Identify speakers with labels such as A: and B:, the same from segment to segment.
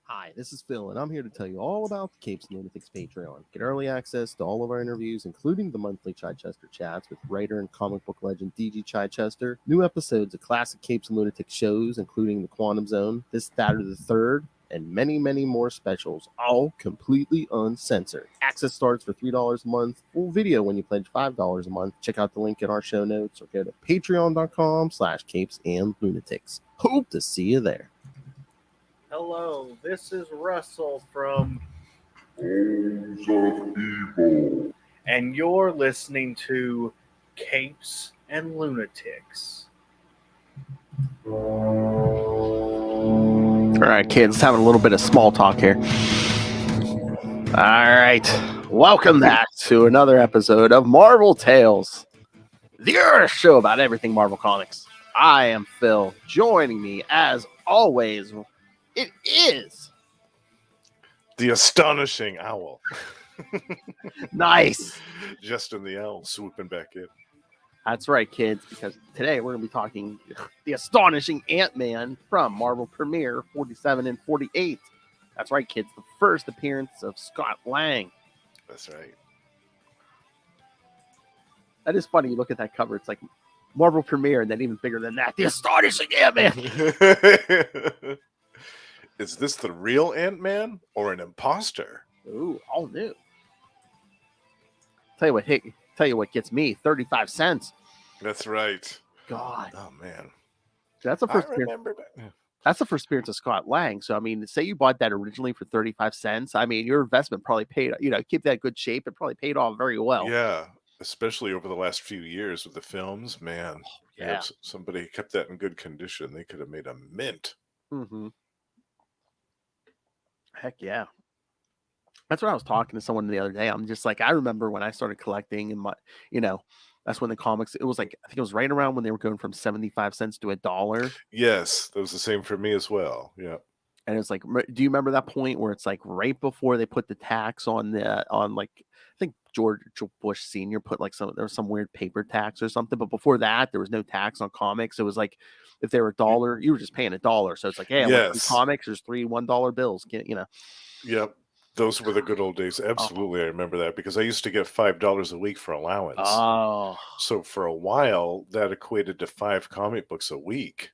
A: Hi, this is Phil, and I'm here to tell you all about the Capes and Lunatics Patreon. Get early access to all of our interviews, including the monthly Chichester chats with writer and comic book legend DG Chichester, new episodes of classic Capes and Lunatics shows, including The Quantum Zone, This, That, or the Third, and many, many more specials, all completely uncensored. Access starts for $3 a month, full video when you pledge $5 a month. Check out the link in our show notes or go to patreon.com/capesandlunatics. Hope to see you there.
B: Hello, this is Russell from
C: Homes of Evil.
B: and you're listening to Capes and Lunatics.
A: All right, kids, having a little bit of small talk here. All right, welcome back to another episode of Marvel Tales, the show about everything Marvel Comics. I am Phil. Joining me, as always, it is
C: The astonishing owl.
A: nice.
C: Justin the owl swooping back in.
A: That's right, kids, because today we're going to be talking the astonishing Ant-Man from Marvel Premiere 47 and 48. That's right, kids, the first appearance of Scott Lang.
C: That's right.
A: That is funny. You look at that cover, it's like Marvel Premiere, and then even bigger than that, the astonishing Ant-Man.
C: Is this the real Ant-Man or an imposter?
A: Ooh, all new. Tell you what gets me 35 cents.
C: That's right.
A: God,
C: Oh man,
A: that's the
C: I
A: first appearance.
C: remember that.
A: That's the first appearance of Scott Lang. So I mean, say you bought that originally for 35 cents. I mean, your investment probably paid. Keep that good shape. It probably paid off very well.
C: Yeah, especially over the last few years with the films, man.
A: Yeah.
C: If somebody kept that in good condition, they could have made a mint.
A: Mm-hmm. Heck yeah. That's what I was talking to someone the other day. I'm just like, I remember when I started collecting, and that's when the comics. It was like, I think it was right around when they were going from 75 cents to $1.
C: Yes, that was the same for me as well. Yeah.
A: And it's like, do you remember that point where it's like right before they put the tax on like, I think George Bush Sr. put like there was some weird paper tax or something, but before that there was no tax on comics. It was like if they were $1, you were just paying $1. So it's like, hey, I want 3
C: Yes.
A: comics. There's 3 $1 bills.
C: Yep. Those were the good old days. Absolutely, I remember that because I used to get $5 a week for allowance.
A: Oh,
C: So for a while, that equated to 5 comic books a week.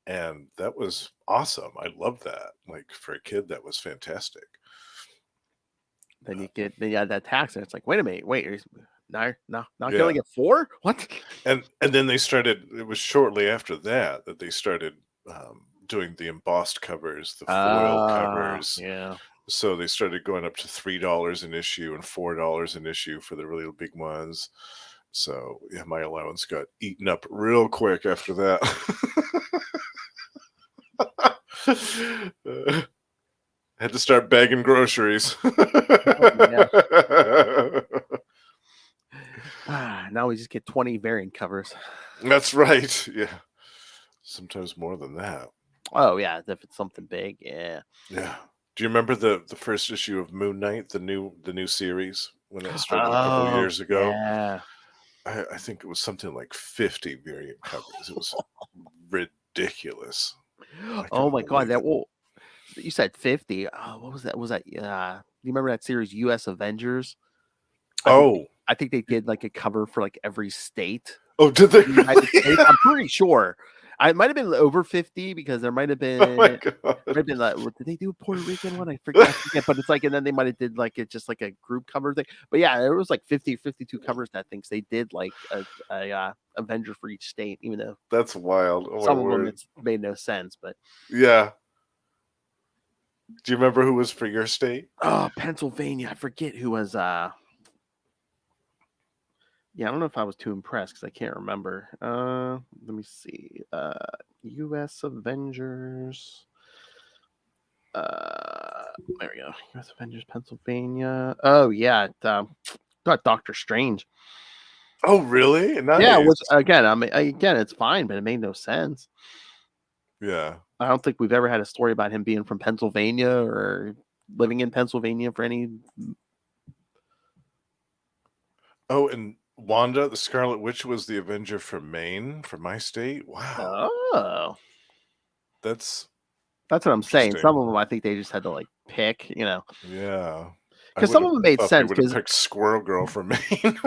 C: And that was awesome. I loved that. Like for a kid, that was fantastic.
A: then you had that tax, and it's like, wait a minute, no, not
C: Yeah.
A: gonna get 4? What?
C: And then they started. It was shortly after that they started doing the embossed covers, the foil covers.
A: Yeah.
C: So they started going up to $3 an issue and $4 an issue for the really big ones. So yeah, my allowance got eaten up real quick after that. Had to start bagging groceries.
A: Now we just get 20 variant covers.
C: That's right. Yeah. Sometimes more than that.
A: Oh yeah, if it's something big, yeah.
C: Yeah. Do you remember the first issue of Moon Knight, the new series when it started a couple of years ago?
A: Yeah.
C: I think it was something like 50 variant covers. It was ridiculous.
A: Oh my god, you said 50. Oh, what was that? Was that you remember that series US Avengers? I think they did like a cover for like every state.
C: Oh, did they?
A: United States. I'm pretty sure. It might have been over 50 because there might have been.
C: Oh my god!
A: Might have been like, did they do a Puerto Rican one? I forget. But it's like, and then they might have did like it just like a group cover thing. But yeah, there was like 52 covers that thinks they did like a Avenger for each state, even though
C: that's wild. Oh,
A: some of them it's made no sense. But
C: yeah. Do you remember who was for your state?
A: Oh, Pennsylvania. I forget who was. Yeah, I don't know if I was too impressed because I can't remember. Let me see. U.S. Avengers. There we go. U.S. Avengers, Pennsylvania. Oh yeah, got Doctor Strange.
C: Oh really? Nice.
A: Yeah. Which again, it's fine, but it made no sense.
C: Yeah.
A: I don't think we've ever had a story about him being from Pennsylvania or living in Pennsylvania for any.
C: Oh, and Wanda, the Scarlet Witch, was the Avenger from Maine, from my state. Wow.
A: Oh.
C: That's
A: That's what I'm saying.
C: Interesting.
A: Some of them, I think they just had to like pick,
C: Yeah. I
A: because some
C: would've
A: of them made
C: thought they
A: sense.
C: would have
A: Because
C: picked Squirrel Girl from Maine.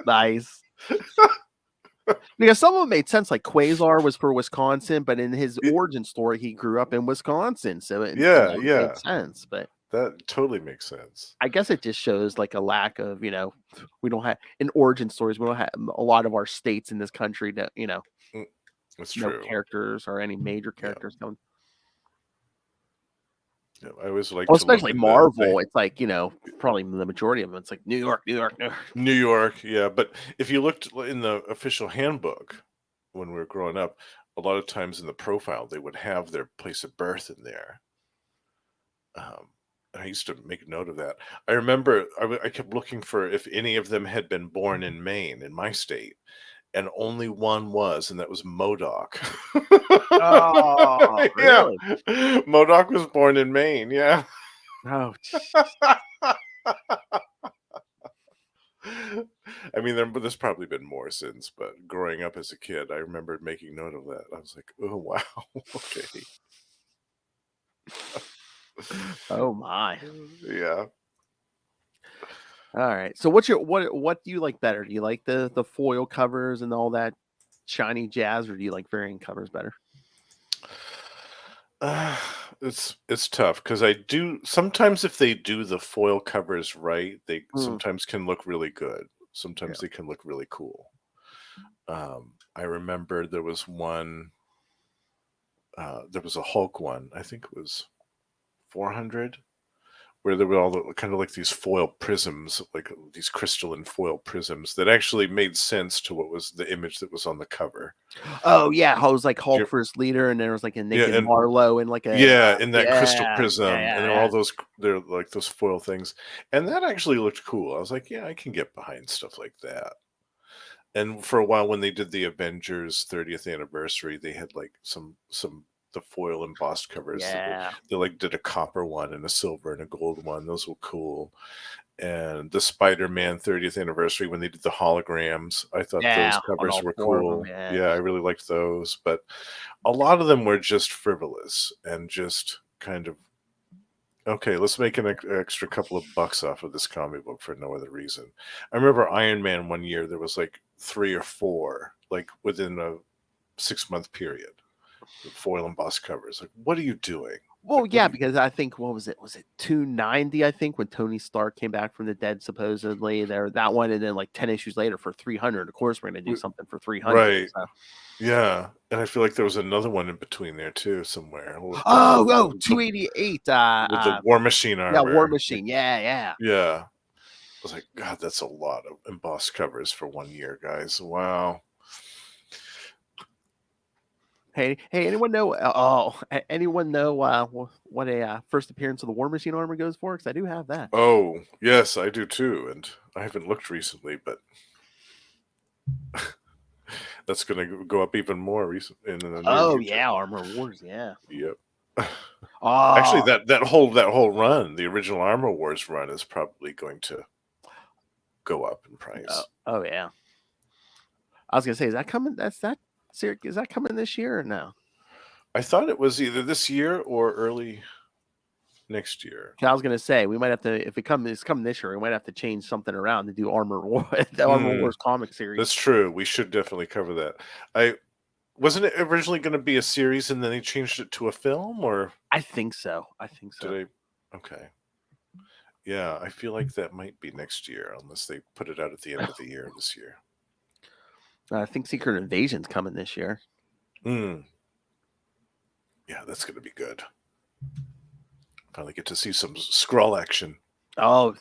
A: nice. Because some of them made sense. Like Quasar was for Wisconsin, but in his
C: Yeah.
A: origin story, he grew up in Wisconsin, so it
C: Yeah,
A: made sense. But
C: that totally makes sense.
A: I guess it just shows like a lack of, we don't have in origin stories. We don't have a lot of our states in this country that
C: That's
A: no
C: true.
A: characters or any major
C: Yeah.
A: characters coming.
C: Yeah, I always like
A: Well,
C: to look
A: especially
C: in
A: Marvel. It's like probably the majority of them. It's like New York, New York, New York.
C: New York, yeah. But if you looked in the official handbook when we were growing up, a lot of times in the profile they would have their place of birth in there. And I used to make note of that. I remember I kept looking for if any of them had been born in Maine, in my state, and only one was, and that was Modoc.
A: Oh,
C: Yeah,
A: really?
C: Modoc was born in Maine. Yeah.
A: Oh,
C: I mean, there's probably been more since, but growing up as a kid, I remember making note of that. I was like, oh, wow. Okay.
A: oh my.
C: Yeah.
A: All right. So what do you like better? Do you like the foil covers and all that shiny jazz, or do you like variant covers better?
C: Uh, it's tough because I do sometimes if they do the foil covers right, they
A: Mm,
C: sometimes can look really good.
A: yeah.
C: Sometimes they can look really cool. I remember there was one, there was a Hulk one, I think it was 400, where there were all the, kind of like these foil prisms, like these crystalline foil prisms that actually made sense to what was the image that was on the cover.
A: Oh yeah, how it was like
C: Do you-
A: Hulk first leader, and there was like a
C: Yeah,
A: naked
C: and
A: Marlowe and like a
C: yeah, in that crystal
A: yeah,
C: prism, and there were
A: yeah.
C: all those they're like those foil things, and that actually looked cool. I was like, yeah, I can get behind stuff like that. And for a while, when they did the Avengers 30th anniversary, they had like some the foil embossed covers that were
A: Yeah.
C: they like did a copper one and a silver and a gold one. Those were cool. And the Spider-Man 30th anniversary when they did the holograms, I thought those
A: Yeah, on
C: covers
A: all
C: were
A: four of them.
C: cool.
A: Yeah.
C: Yeah, I really liked those, but a lot of them were just frivolous and just kind of okay, let's make an extra couple of bucks off of this comic book for no other reason. I remember Iron Man one year, there was like 3 or 4, like within a 6-month period, with foil embossed covers. Like, what are you doing?
A: Well,
C: Like, what
A: yeah,
C: are you?
A: because I think what was it? Was it 290? I think when Tony Stark came back from the dead, supposedly there that one, and then like 10 issues later for 300. Of course, we're gonna do something for 300.
C: Right.
A: So.
C: Yeah. And I feel like there was another one in between there too, somewhere
A: Oh, 288.
C: with the War Machine
A: Yeah, War
C: armor. Like,
A: Machine. Yeah.
C: yeah. I was like, God, that's a lot of embossed covers for 1 year, guys. Wow.
A: Hey, anyone know? Anyone know what a first appearance of the War Machine armor goes for? Because I do have that.
C: Oh, yes, I do too. And I haven't looked recently, but that's going to go up even more recent in the near
A: Oh
C: future.
A: yeah, Armor Wars. Yeah.
C: Yep.
A: Oh,
C: Actually, that whole run, the original Armor Wars run, is probably going to go up in price.
A: oh yeah. I was gonna say, is that coming? Is that coming this year or no?
C: I thought it was either this year or early next year.
A: 'Cause I was gonna say we might have to, if it's coming this year, we might have to change something around to do Armor War, the Armor Wars comic series.
C: That's true. We should definitely cover that. Wasn't it originally going to be a series and then they changed it to a film, or
A: I think so.
C: did I? Okay. Yeah, I feel like that might be next year unless they put it out at the end of the year this year.
A: I think Secret Invasion's coming this year.
C: Yeah, that's going to be good. Finally get to see some Skrull action.
A: Oh,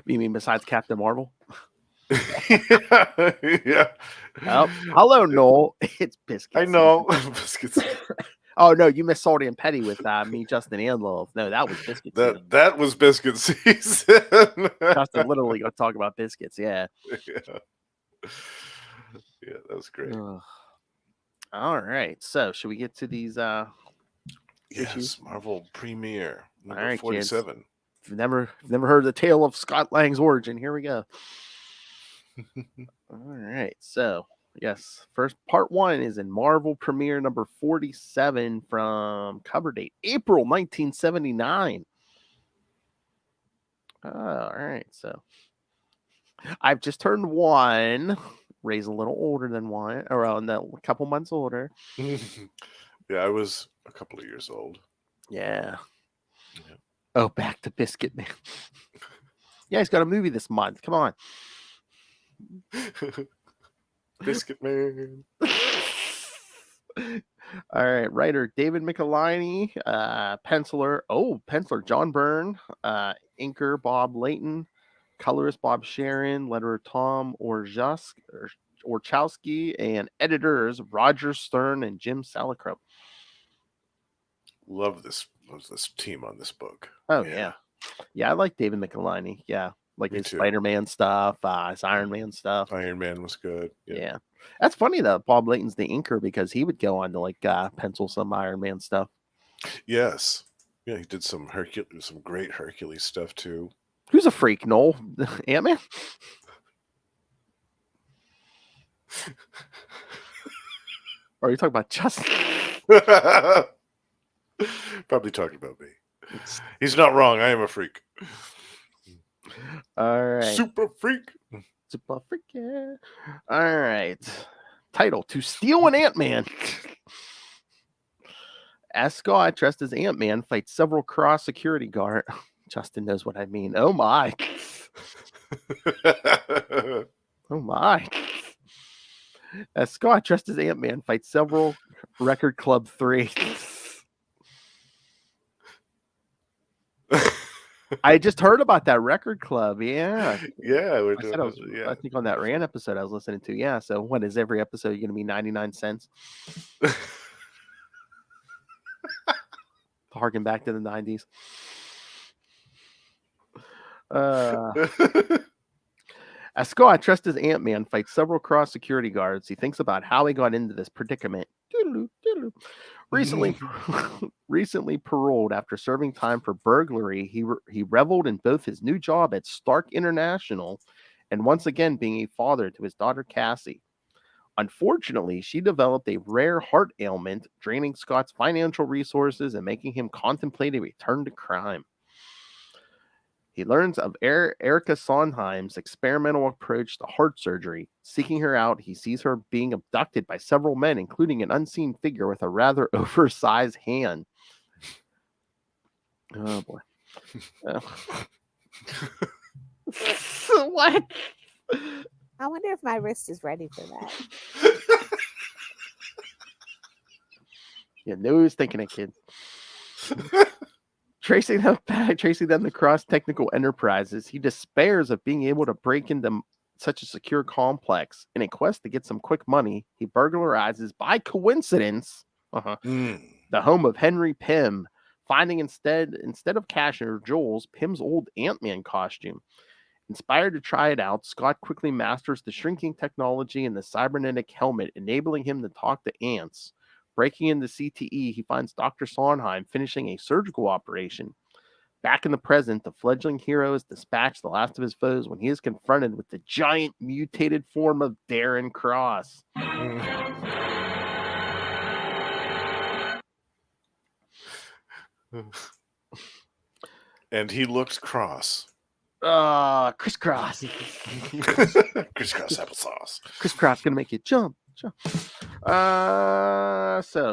A: you mean besides Captain Marvel?
C: Yeah.
A: Oh, hello, Noel. It's Biscuits.
C: I know. Biscuits.
A: Oh no, you missed Salty and Petty with me, Justin, and Love. No, that was Biscuits.
C: That was Biscuit season.
A: Justin literally go talk about biscuits. Yeah.
C: Yeah, that was great.
A: All right. So should we get to these
C: Yes,
A: issues?
C: Marvel Premiere number
A: All right,
C: 47.
A: Kids. If you've never heard the tale of Scott Lang's origin, here we go. All right. So Yes. First part 1 is in Marvel Premiere number 47 from cover date April 1979. All right. So I've just turned 1. Ray's a little older than 1, around a couple months older.
C: Yeah, I was a couple of years old.
A: Yeah.
C: Yeah.
A: Oh, back to Biscuit Man. Yeah, he's got a movie this month. Come on.
C: Biscuit Man.
A: All right, writer David Michelinie, penciler John Byrne, inker Bob Layton, colorist Bob Sharon, letterer Tom Orchowski, and editors Roger Stern and Jim Salicrup.
C: Love this team on this book.
A: Oh yeah. I like David Michelinie. Yeah, like
C: Me
A: his
C: too.
A: Spider-Man stuff, his Iron Man stuff.
C: Iron Man was good.
A: Yeah. That's funny that Bob Layton's the inker because he would go on to like pencil some Iron Man stuff.
C: Yes. Yeah, he did some great Hercules stuff too.
A: Who's a freak, Noel? Ant-Man? Or are you talking about Justin?
C: Probably talking about me. He's not wrong. I am a freak.
A: All right.
C: Super freak.
A: Super freak, yeah. All right. Title: To Steal an Ant-Man. As Scott, dressed as Ant-Man, fights several cross security guards. Justin knows what I mean. Oh my. Oh my. As Scott, dressed as Ant-Man, fights several Record Club 3. I just heard about that Record Club. Yeah.
C: Yeah, we're
A: I
C: doing
A: said
C: it.
A: I think on that Rand episode I was listening to. Yeah. So what is every episode going to be 99 cents? Harken back to the 90s. As Scott, dressed as Ant-Man, fights several cross security guards, he thinks about how he got into this predicament. Recently paroled after serving time for burglary, he reveled in both his new job at Stark International and once again being a father to his daughter Cassie. Unfortunately, she developed a rare heart ailment, draining Scott's financial resources and making him contemplate a return to crime. He learns of Erica Sondheim's experimental approach to heart surgery. Seeking her out, he sees her being abducted by several men, including an unseen figure with a rather oversized hand. Oh, boy. What?
D: I wonder if my wrist is ready for that.
A: Yeah, no who's thinking it, kid. Tracing them across technical enterprises, he despairs of being able to break into such a secure complex. In a quest to get some quick money, he burglarizes, by coincidence, the home of Henry Pym, finding instead of cash or jewels, Pym's old Ant-Man costume. Inspired to try it out, Scott quickly masters the shrinking technology and the cybernetic helmet, enabling him to talk to ants. Breaking into CTE, he finds Dr. Sondheim finishing a surgical operation. Back in the present, the fledgling hero has dispatched the last of his foes when he is confronted with the giant mutated form of Darren Cross.
C: And he looked cross.
A: Crisscross.
C: Crisscross applesauce.
A: Crisscross gonna make you jump. So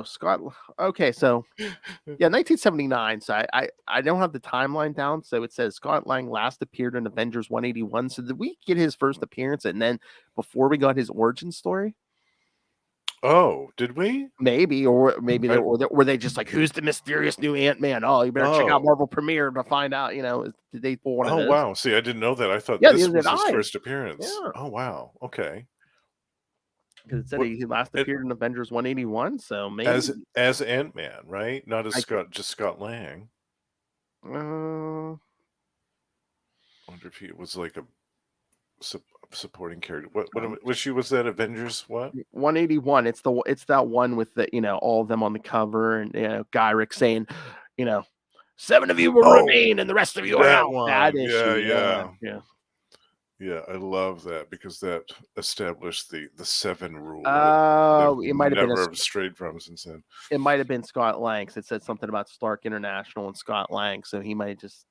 A: Scott. Okay, so yeah, 1979. So I don't have the timeline down. So it says Scott Lang last appeared in Avengers 181. So did we get his first appearance and then before we got his origin story?
C: Oh, did we?
A: Maybe, or maybe were they just like, who's the mysterious new Ant-Man? Oh, you better check out Marvel Premiere to find out. You know, did they pull one of those?
C: Oh wow! See, I didn't know that. I thought this was his first appearance.
A: Yeah.
C: Oh wow! Okay.
A: Because it said he last appeared in Avengers 181, so maybe
C: as Ant-Man, right? Not as Scott Lang.
A: I
C: wonder if he was like a supporting character. What was that Avengers? What
A: 181? It's that one with the all of them on the cover and Gyrick saying, 7 of you will remain and the rest of you are out. That issue,
C: Yeah, I love that because that established the 7 rule
A: Oh,
C: that
A: it might have been
C: never have strayed from since then.
A: it might have been Scott Lang. It said something about Stark International and Scott Lang, so he might have just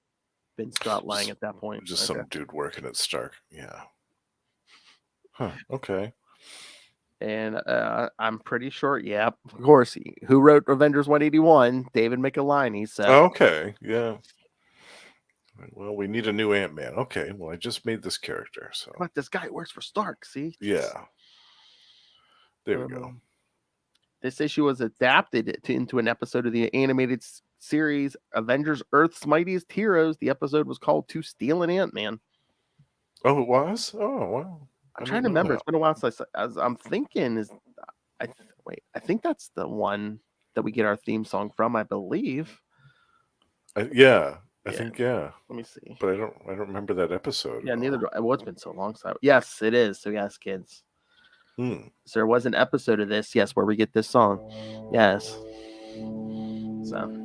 A: been Scott Lang at that point.
C: Just
A: Okay.
C: some dude working at Stark. Yeah. Huh. Okay.
A: And I'm pretty sure, yeah, of course, who wrote Avengers 181? David Michelinie. So
C: Okay. Yeah. Well, we need a new Ant-Man. Okay. Well, I just made this character, so
A: but this guy works for Stark. See,
C: yeah. There we go.
A: This issue was adapted into an episode of the animated series Avengers: Earth's Mightiest Heroes. The episode was called "To Steal an Ant-Man."
C: Oh, it was? Oh, wow.
A: I'm
C: I
A: trying to
C: didn't know
A: remember.
C: that.
A: It's been a while since as I'm thinking is wait, I think that's the one that we get our theme song from, I believe.
C: Yeah. I
A: Yeah.
C: think yeah.
A: Let me see.
C: But I don't remember that episode.
A: Yeah,
C: at
A: neither
C: all.
A: do I. Well, it's been so long. So yes, it is. So yes, kids.
C: Hmm.
A: So there was an episode of this, yes, where we get this song. Yes. So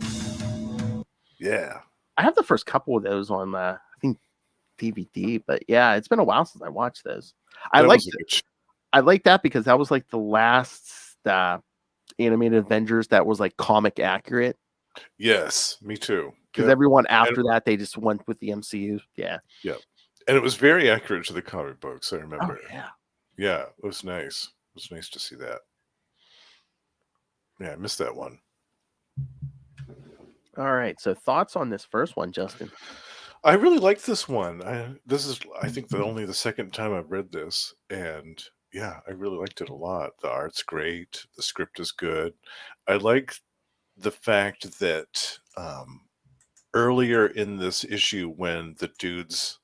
C: Yeah.
A: I have the first couple of those on I think DVD, but yeah, it's been a while since I watched those. I
C: That
A: liked
C: was a good
A: I like that because that was like the last animated Avengers that was like comic accurate.
C: Yes, me too.
A: Because
C: Yep.
A: everyone after that they just went with the MCU. Yeah.
C: Yep. And it was very accurate to the comic books, I
A: Oh
C: remember.
A: yeah.
C: Yeah, it was nice. It was nice to see that. Yeah, I missed that one.
A: All right. So thoughts on this first one, Justin?
C: I really like this one. This is, I think, only the second time I've read this, and yeah, I really liked it a lot. The art's great. The script is good. I like the fact that earlier in this issue, when the dudes,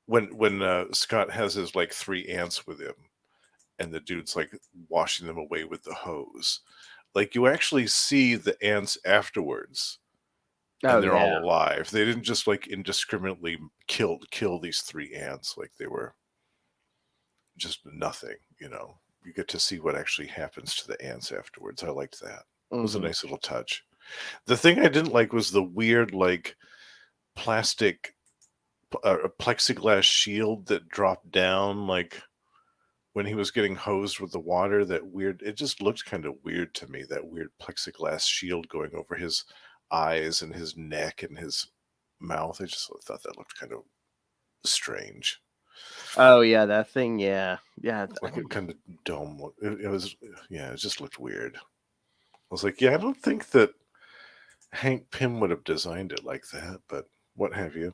C: when Scott has his like 3 ants with him, and the dude's like washing them away with the hose, like you actually see the ants afterwards.
A: Oh
C: And they're
A: yeah.
C: all alive. They didn't just like indiscriminately kill these 3 ants like they were just nothing, you know. You get to see what actually happens to the ants afterwards. I liked that. It was a nice little touch. The thing I didn't like was the weird like plastic plexiglass shield that dropped down like when he was getting hosed with the water. That weird, it just looked kind of weird to me, that weird plexiglass shield going over his eyes and his neck and his mouth. I just thought that looked kind of strange.
A: Oh yeah, that thing. Yeah, yeah.
C: Like a kind of dome look. It was, yeah, it just looked weird. I was like, yeah, I don't think that Hank Pym would have designed it like that, but what have you.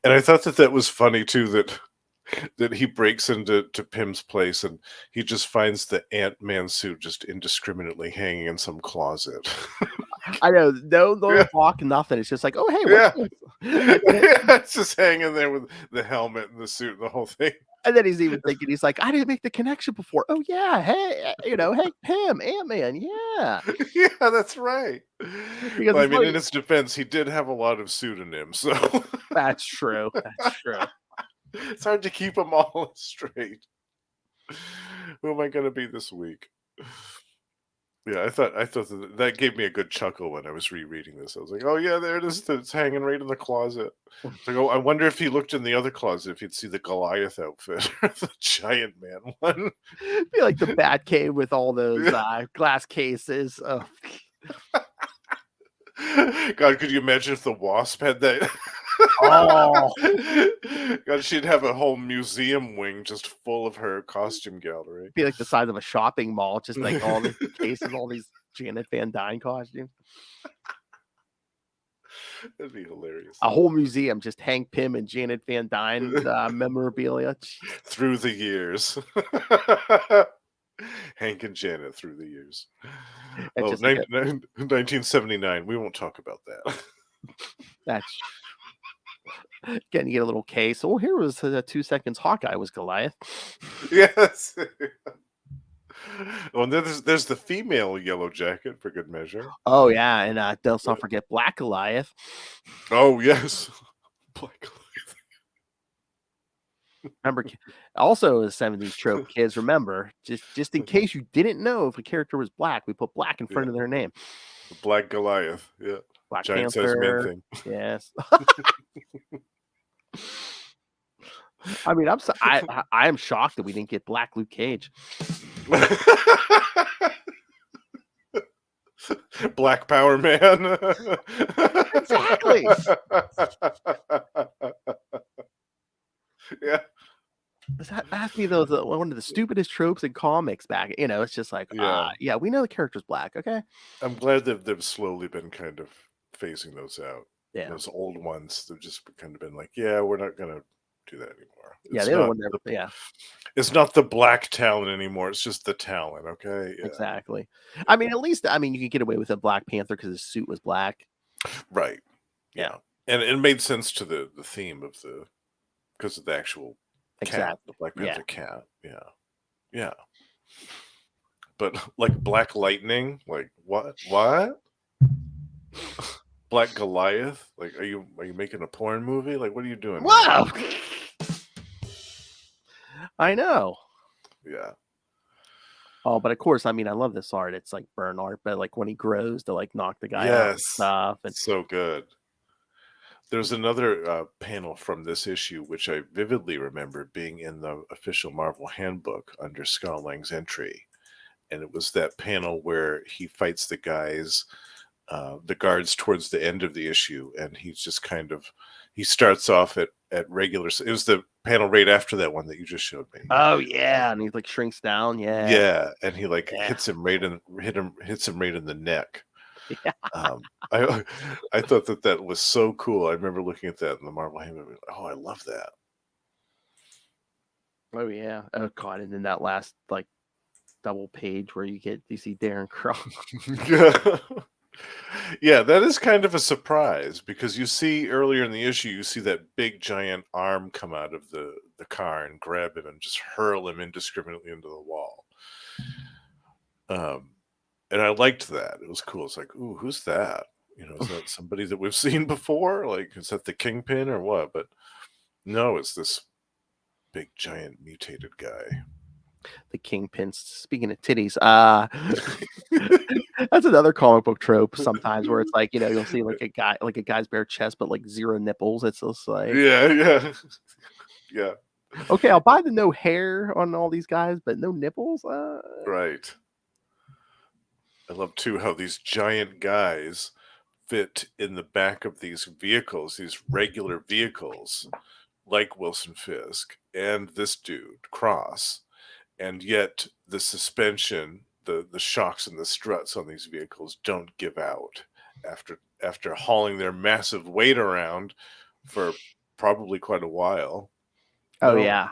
C: And I thought that that was funny too, that he breaks into Pym's place and he just finds the Ant-Man suit just indiscriminately hanging in some closet.
A: I know. No
C: Yeah.
A: lock, nothing. It's just like, oh hey,
C: Yeah.
A: what's this?
C: It's just hanging there with the helmet and the suit and the whole thing.
A: And then he's even thinking, he's like, I didn't make the connection before. Oh yeah, hey, Hank Pym, Ant-Man, yeah.
C: Yeah, that's right.
A: Because
C: Well, I
A: it's
C: mean,
A: like-
C: in his defense, he did have a lot of pseudonyms, so
A: That's true. That's true.
C: it's hard to keep them all straight. Who am I going to be this week? Yeah, I thought that gave me a good chuckle when I was rereading this. I was like, "Oh yeah, there it is. It's hanging right in the closet." It's like, oh, I wonder if he looked in the other closet if he'd see the Goliath outfit or the Giant Man one.
A: Be like the Batcave with all those glass cases. Oh.
C: God, could you imagine if the Wasp had that?
A: Oh.
C: God, she'd have a whole museum wing just full of her costume gallery.
A: Be like the size of a shopping mall, just like all the cases, all these Janet Van Dyne costumes.
C: That'd be hilarious.
A: A whole museum, just Hank Pym and Janet Van Dyne memorabilia.
C: Through the years. Hank and Janet through the years.
A: It's
C: Oh,
A: just like
C: 1979. We won't talk about that.
A: that's again, you get a little case. Oh, here was 2 seconds. Hawkeye was Goliath.
C: Yes. Oh, and there's the female Yellowjacket for good measure.
A: Oh yeah, and let's not forget Black Goliath.
C: Oh yes, Black Goliath.
A: Remember, also a 70s trope, kids. Remember, just in case you didn't know if a character was black, we put black in front of their name.
C: Black Goliath. Yeah.
A: Black
C: Giant size man
A: Panther.
C: thing.
A: Yes. I mean, I am shocked that we didn't get Black Luke Cage.
C: Black Power Man.
A: Exactly.
C: Yeah.
A: That has to be one of the stupidest tropes in comics back. It's just like,
C: Yeah.
A: yeah, we know the character's black, okay?
C: I'm glad that they've slowly been kind of phasing those out.
A: Yeah.
C: Those old ones, they've just kind of been like, yeah, we're not gonna do that anymore.
A: Yeah,
C: It's
A: they're the
C: not
A: one that, yeah,
C: it's not the black talent anymore. It's just the talent, okay? Yeah.
A: exactly. I mean, at least, you could get away with a Black Panther because his suit was black.
C: Right.
A: Yeah.
C: And it made sense to the theme of because of the actual cat,
A: Exactly.
C: the Black
A: Yeah.
C: Panther cat. Yeah. Yeah. But like Black Lightning, like what? What? Black Goliath? Like are you making a porn movie? Like what are you doing?
A: Wow. I know.
C: Yeah.
A: Oh, but of course, I love this art. It's like burn art, but like when he grows to like knock the guy out and
C: Yes.
A: stuff. And
C: So good. There's another panel from this issue, which I vividly remember being in the official Marvel handbook under Scott Lang's entry. And it was that panel where he fights the guards towards the end of the issue. And he's just he starts off at regular. It was the panel right after that one that you just showed me.
A: oh yeah, and he like shrinks down. Yeah.
C: Yeah. And he
A: Yeah.
C: hits him right in the neck.
A: Yeah.
C: I thought that was so cool. I remember looking at that in the Marvel handbook. Oh, I love that.
A: Oh yeah. Oh god, and then that last like double page where you see Darren Cross.
C: Yeah, that is kind of a surprise because you see earlier in the issue, you see that big giant arm come out of the car and grab him and just hurl him indiscriminately into the wall. And I liked that. It was cool. It's like, ooh, who's that? Is that somebody that we've seen before? Like, is that the Kingpin or what? But no, it's this big giant mutated guy.
A: The Kingpin. Speaking of titties, that's another comic book trope sometimes where it's like, you'll see like a guy's bare chest, but like zero nipples. It's just like,
C: Yeah. Yeah.
A: okay, I'll buy the no hair on all these guys, but no nipples.
C: Right. I love too how these giant guys fit in the back of these vehicles, these regular vehicles, like Wilson Fisk and this dude, Cross. And yet the suspension, the shocks and the struts on these vehicles don't give out after hauling their massive weight around for probably quite a while.
A: Oh
C: No,
A: yeah.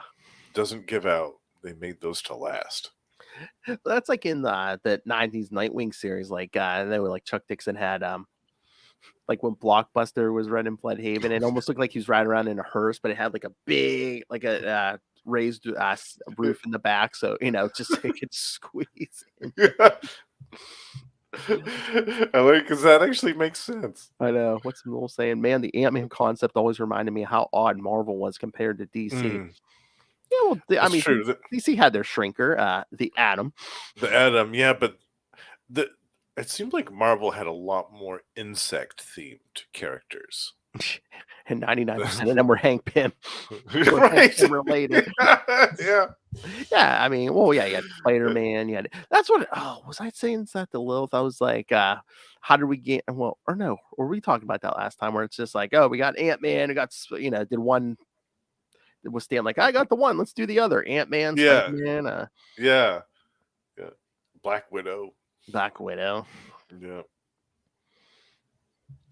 C: doesn't give out. They made those to last.
A: That's like in the 90s Nightwing series, like they were like Chuck Dixon had like when Blockbuster was running Bloodhaven, it almost looked like he was riding around in a hearse, but it had like a big like a raised roof in the back, so just so it could squeeze in.
C: I like because that actually makes sense.
A: I know. What's the old saying? Man, the Ant-Man concept always reminded me how odd Marvel was compared to DC. Yeah, well,
C: That's true.
A: DC had their shrinker, the Atom.
C: The Atom, yeah, but it seemed like Marvel had a lot more insect-themed characters.
A: And 99% of them were Hank Pym.
C: Right.
A: Pym related.
C: Yeah.
A: Yeah, well, yeah, you had Spider-Man. That's what. Oh, was I saying that to Lilith? I was like, how did we get? Well, or no, or were we talking about that last time? Where it's just like, oh, we got Ant-Man. We got, did one. It was Stan like, I got the one. Let's do the other. Ant-Man.
C: Yeah.
A: Spider-Man.
C: Yeah. Black Widow. Yeah.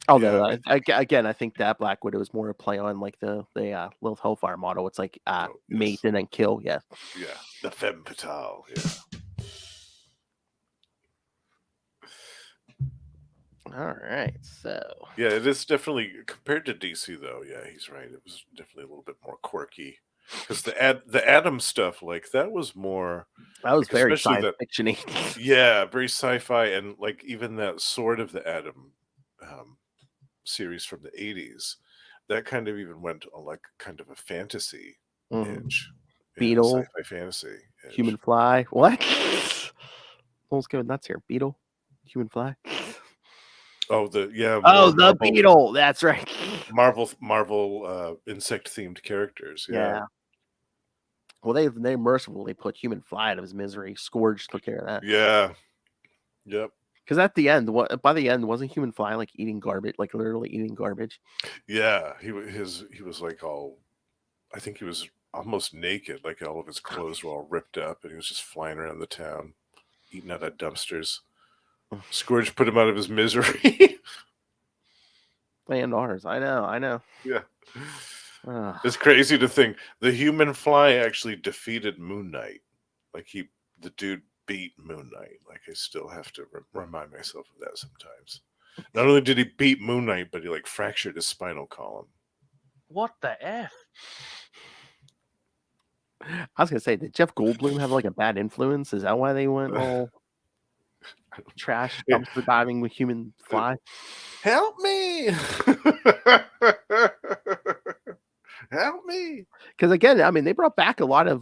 A: Although again, I think that Black Widow is more a play on like the Lilith Hellfire model. It's like mate and then kill. Yeah.
C: Yeah. The femme fatale. Yeah.
A: All right. So
C: yeah, it is definitely compared to DC though. Yeah, he's right. It was definitely a little bit more quirky because the Atom stuff, like that was more.
A: That was very science fiction-y.
C: Yeah, very sci-fi, and like even that Sword of the Atom series from the 80s, that kind of even went on like kind of a fantasy edge.
A: Beetle,
C: sci-fi fantasy. Edge.
A: Human Fly. What? Almost going nuts here. Beetle, Human Fly.
C: Oh, the
A: Beetle. That's right.
C: Marvel insect themed characters. Yeah.
A: Well, they mercifully put human fly out of his misery. Scourge took care of that.
C: Yeah. Yep.
A: Because at the end, by the end, wasn't human fly like eating garbage, like literally eating garbage?
C: Yeah. He was like all. I think he was almost naked, like all of his clothes were all ripped up, and he was just flying around the town, eating out of dumpsters. Scourge put him out of his misery.
A: And ours. I know.
C: Yeah.
A: Ugh.
C: It's crazy to think the human fly actually defeated Moon Knight. Like the dude beat Moon Knight. Like I still have to remind myself of that sometimes. Not only did he beat Moon Knight, but he like fractured his spinal column.
B: What the F?
A: I was gonna say, did Jeff Goldblum have like a bad influence? Is that why they went all trash dumpster diving with human fly?
C: Help me! Help me!
A: Because again, I mean, they brought back a lot of,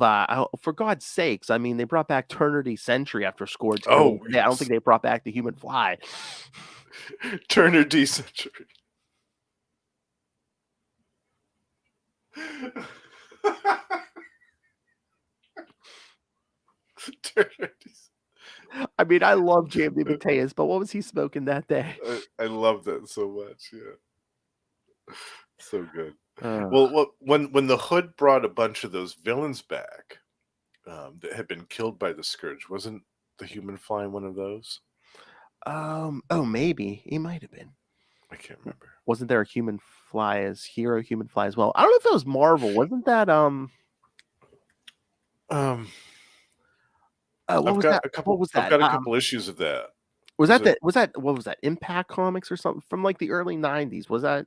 A: for God's sakes, I mean, they brought back Eternity Century after Scourge.
C: Oh,
A: yeah, I don't think they brought back the human fly.
C: Turner D Century.
A: I mean, I love Jamie Mateus, but what was he smoking that day?
C: I love that so much. Yeah, so good. Well, when the Hood brought a bunch of those villains back that had been killed by the Scourge, wasn't the human fly one of those?
A: Oh, maybe he might have been.
C: I can't remember.
A: Wasn't there a human fly human fly as well? I don't know if that was Marvel. Wasn't that what was that? What was that?
C: I've got a couple issues of that.
A: Was that what was that? Impact Comics or something from like the early 90s? Was that?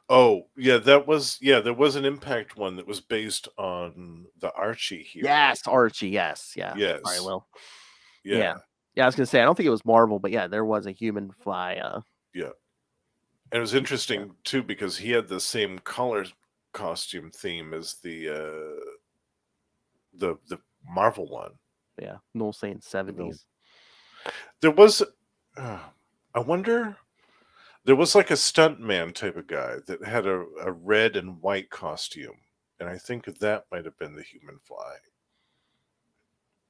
C: Oh, yeah, there was an Impact one that was based on the Archie hero.
A: Yes, Archie, yes.
C: Yes.
A: Sorry, Will.
C: Yeah.
A: Yeah, I was gonna say I don't think it was Marvel, but yeah, there was a human fly.
C: Yeah. And it was interesting too because he had the same color costume theme as the Marvel one.
A: Yeah, Noel saying 70s.
C: There was, I wonder, there was like a stuntman type of guy that had a red and white costume, and I think that might have been the human fly.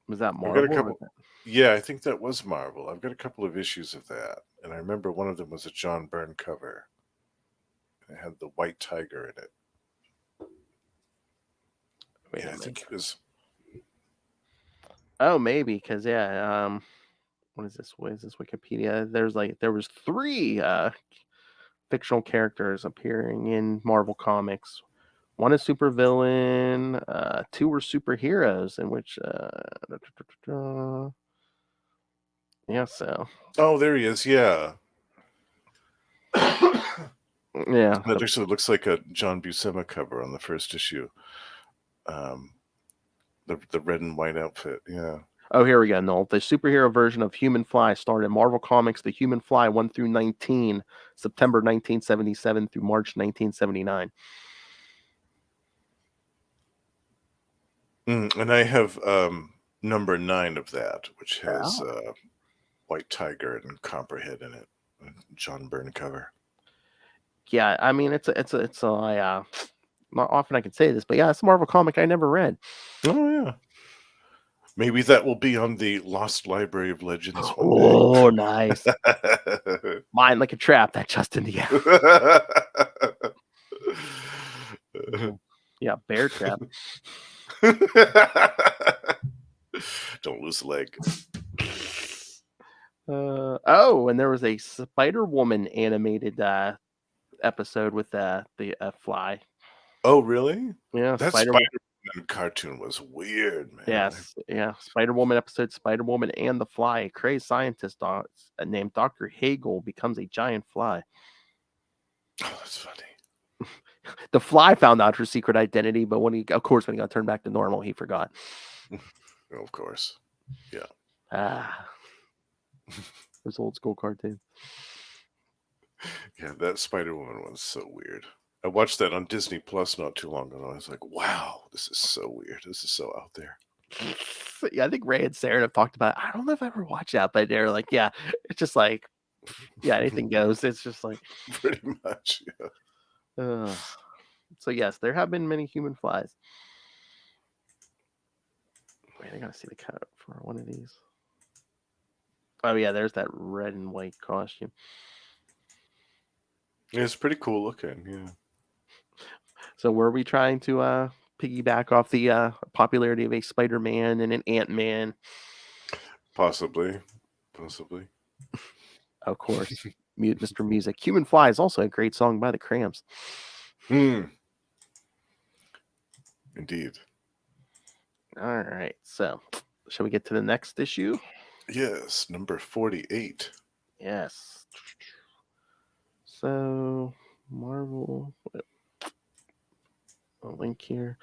A: Was that Marvel?
C: Yeah, I think that was Marvel. I've got a couple of issues of that, and I remember one of them was a John Byrne cover. And it had the white tiger in it. I think it was.
A: Oh, maybe because what is this? What is this Wikipedia? There was 3 fictional characters appearing in Marvel Comics. 1 is supervillain, 2 were superheroes, in which so.
C: Oh, there he is. Yeah.
A: Yeah.
C: That actually looks like a John Buscema cover on the first issue. The red and white outfit. Yeah.
A: Oh, here we go, Noel. The superhero version of Human Fly started in Marvel Comics, The Human Fly 1 through 19, September 1977 through March 1979.
C: And I have number 9 of that, which has White Tiger and Copperhead in it. John Byrne cover.
A: Yeah, I mean it's not often I can say this, but yeah, it's a Marvel comic I never read.
C: Oh yeah. Maybe that will be on the Lost Library of Legends one day.
A: Oh, nice. Mind like a trap, that Justin. Yeah. Yeah, bear trap.
C: Don't lose a leg.
A: And there was a Spider-Woman animated episode with the fly.
C: Oh, really?
A: Yeah,
C: that Spider-Man cartoon was weird, man.
A: Yes, yeah. Spider-Woman episode, Spider-Woman and the Fly. A crazed scientist named Dr. Hagel becomes a giant fly.
C: Oh, that's funny.
A: The Fly found out her secret identity, but when he got turned back to normal, he forgot.
C: Of course. Yeah.
A: This old school cartoon.
C: Yeah, that Spider-Woman was so weird. I watched that on Disney Plus not too long ago. I was like, wow, this is so weird. This is so out there.
A: Yeah, I think Ray and Sarah have talked about it. I don't know if I ever watched that, but they're like, yeah, it's just like, yeah, anything goes. It's just like.
C: Pretty much, yeah.
A: So, yes, there have been many human flies. Wait, I gotta see the cut for one of these. Oh yeah, there's that red and white costume.
C: Yeah, it's pretty cool looking. Yeah.
A: So were we trying to piggyback off the popularity of a Spider-Man and an Ant-Man?
C: Possibly.
A: Of course, Mr. Music. Human Fly is also a great song by the Cramps.
C: Indeed.
A: All right, so shall we get to the next issue?
C: Yes, number 48.
A: Yes. So Marvel, a link here.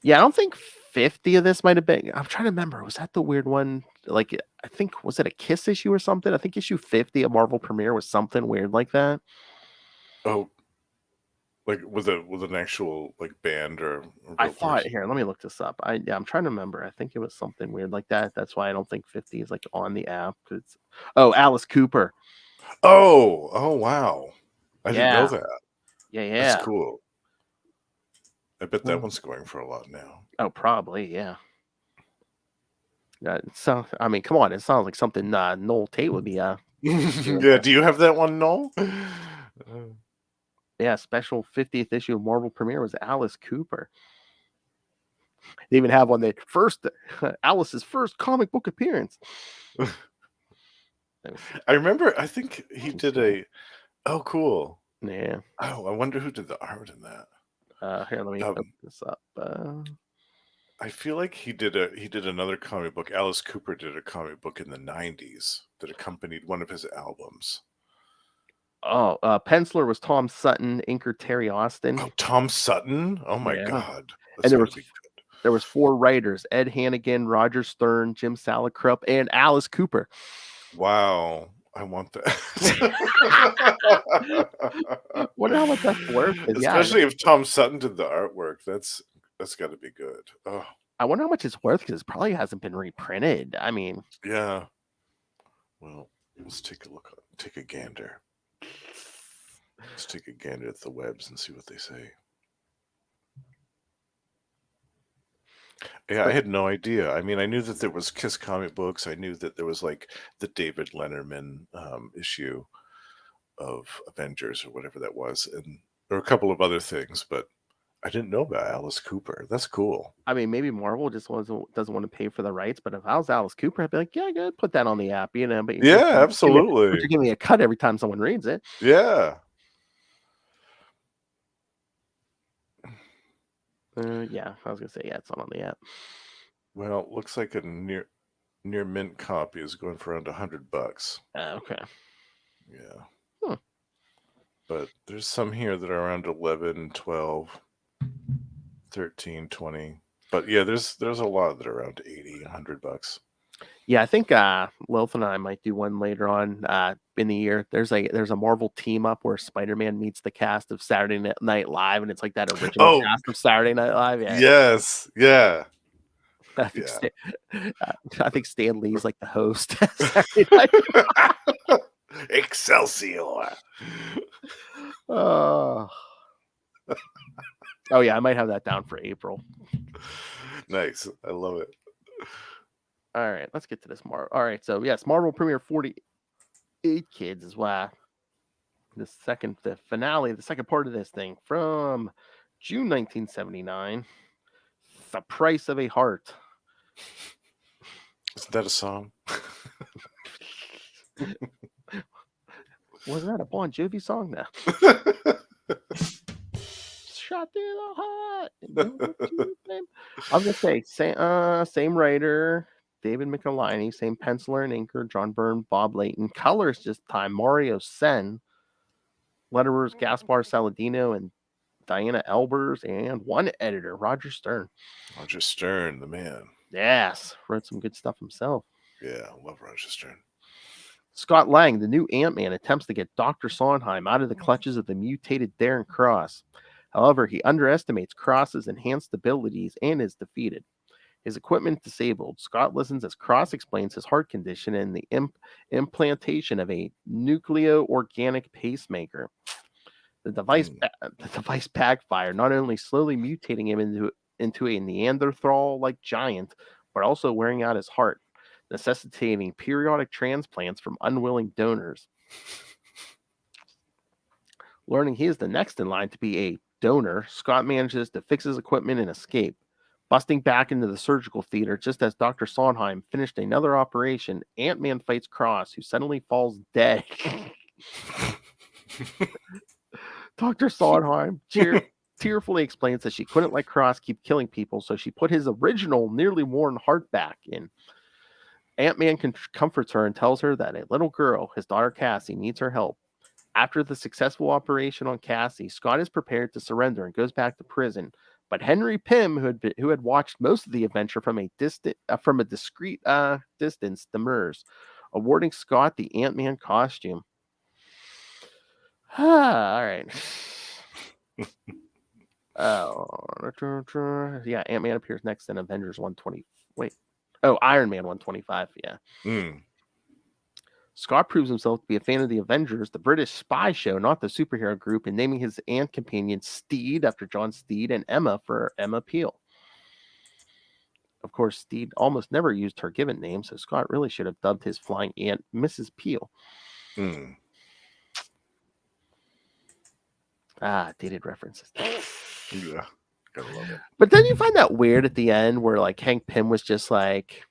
A: Yeah, I don't think 50 of this might have been. I'm trying to remember. Was that the weird one? Like, I think, was it a Kiss issue or something? I think issue 50 of Marvel Premiere was something weird like that.
C: Oh, like with an actual like band or a
A: I
C: real
A: thought,
C: person?
A: here, let me look this up. I'm trying to remember. I think it was something weird like that. That's why I don't think 50 is like on the app. Alice Cooper.
C: Oh, wow. I didn't know
A: Yeah.
C: that.
A: Yeah.
C: That's cool. I bet that
A: Oh.
C: one's going for a lot now.
A: Oh, probably, yeah. So, I mean, come on. It sounds like something Noel Tate would be.
C: Yeah, do you have that one, Noel?
A: Yeah, special 50th issue of Marvel Premiere was Alice Cooper. They even have one that first Alice's first comic book appearance.
C: I remember, I think he did oh, cool.
A: Yeah.
C: Oh, I wonder who did the art in that.
A: Here, let me open this up.
C: I feel like he did another comic book. Alice Cooper did a comic book in the 90s that accompanied one of his albums.
A: Penciler was Tom Sutton, inker Terry Austin.
C: Oh, Tom Sutton? Oh my
A: Yeah.
C: God.
A: And there was 4 writers: Ed Hannigan, Roger Stern, Jim Salicrup, and Alice Cooper.
C: Wow. I want that.
A: Wonder how much that's worth.
C: Especially if Tom Sutton did the artwork. That's got to be good. Oh.
A: I wonder how much it's worth, because it probably hasn't been reprinted. I mean,
C: yeah. Well, let's take a look. Take a gander. Let's take a gander at the webs and see what they say. Yeah, I had no idea. I mean, I knew that there was Kiss comic books. I knew that there was like the David Letterman issue of Avengers or whatever that was, and there were a couple of other things, but I didn't know about Alice Cooper. That's cool.
A: I mean, maybe Marvel just doesn't want to pay for the rights, but if I was Alice Cooper, I'd be like, yeah, good, put that on the app, you know. But
C: absolutely.
A: You're giving me a cut every time someone reads it.
C: Yeah.
A: Yeah, I was gonna say, yeah, it's not on the app.
C: Well, looks like a near mint copy is going for around $100.
A: Okay.
C: Yeah. But there's some here that are around 11, 12, 13, 20. But yeah, there's a lot that are around 80, $100.
A: Yeah, I think Lilith and I might do one later on in the year. There's a Marvel team up where Spider-Man meets the cast of Saturday Night Live, and it's like that original cast of Saturday Night Live. Yeah.
C: Yes. Yeah.
A: I think Stan Lee's like the host. Saturday Night.
C: Excelsior.
A: Oh yeah, I might have that down for April.
C: Nice. I love it.
A: All right, let's get to this Marvel. All right, so yes, Marvel Premiere 48 Kids is why the finale, the second part of this thing from June 1979. The Price of a Heart.
C: Isn't that a song?
A: Was that a Bon Jovi song now? Shot through the heart. I was gonna say same writer, David Michelinie, same penciler and inker, John Byrne, Bob Layton. Colors this time, Mario Sen. Letterers, Gaspar Saladino and Diana Elbers, and one editor, Roger Stern.
C: Roger Stern, the man.
A: Yes, wrote some good stuff himself.
C: Yeah, I love Roger Stern.
A: Scott Lang, the new Ant-Man, attempts to get Dr. Sondheim out of the clutches of the mutated Darren Cross. However, he underestimates Cross's enhanced abilities and is defeated. His equipment disabled. Scott listens as Cross explains his heart condition and the implantation of a nucleo-organic pacemaker. The device backfired, not only slowly mutating him into a Neanderthal-like giant, but also wearing out his heart, necessitating periodic transplants from unwilling donors. Learning he is the next in line to be a donor, Scott manages to fix his equipment and escape. Busting back into the surgical theater just as Dr. Sondheim finished another operation, Ant-Man fights Cross, who suddenly falls dead. Dr. Sondheim tearfully explains that she couldn't let Cross keep killing people, so she put his original, nearly worn heart back in. Ant-Man comforts her and tells her that a little girl, his daughter Cassie, needs her help. After the successful operation on Cassie, Scott is prepared to surrender and goes back to prison. But Henry Pym, who had watched most of the adventure from a discreet distance, demurs, awarding Scott the Ant-Man costume. All right. Yeah, Ant-Man appears next in Avengers 120. Wait. Oh, Iron Man 125. Yeah. Scott proves himself to be a fan of the Avengers, the British spy show, not the superhero group, and naming his ant companion Steed after John Steed and Emma for Emma Peel. Of course, Steed almost never used her given name, so Scott really should have dubbed his flying ant Mrs. Peel. Dated references.
C: Yeah, gotta love it.
A: But then you find that weird at the end where like Hank Pym was just like,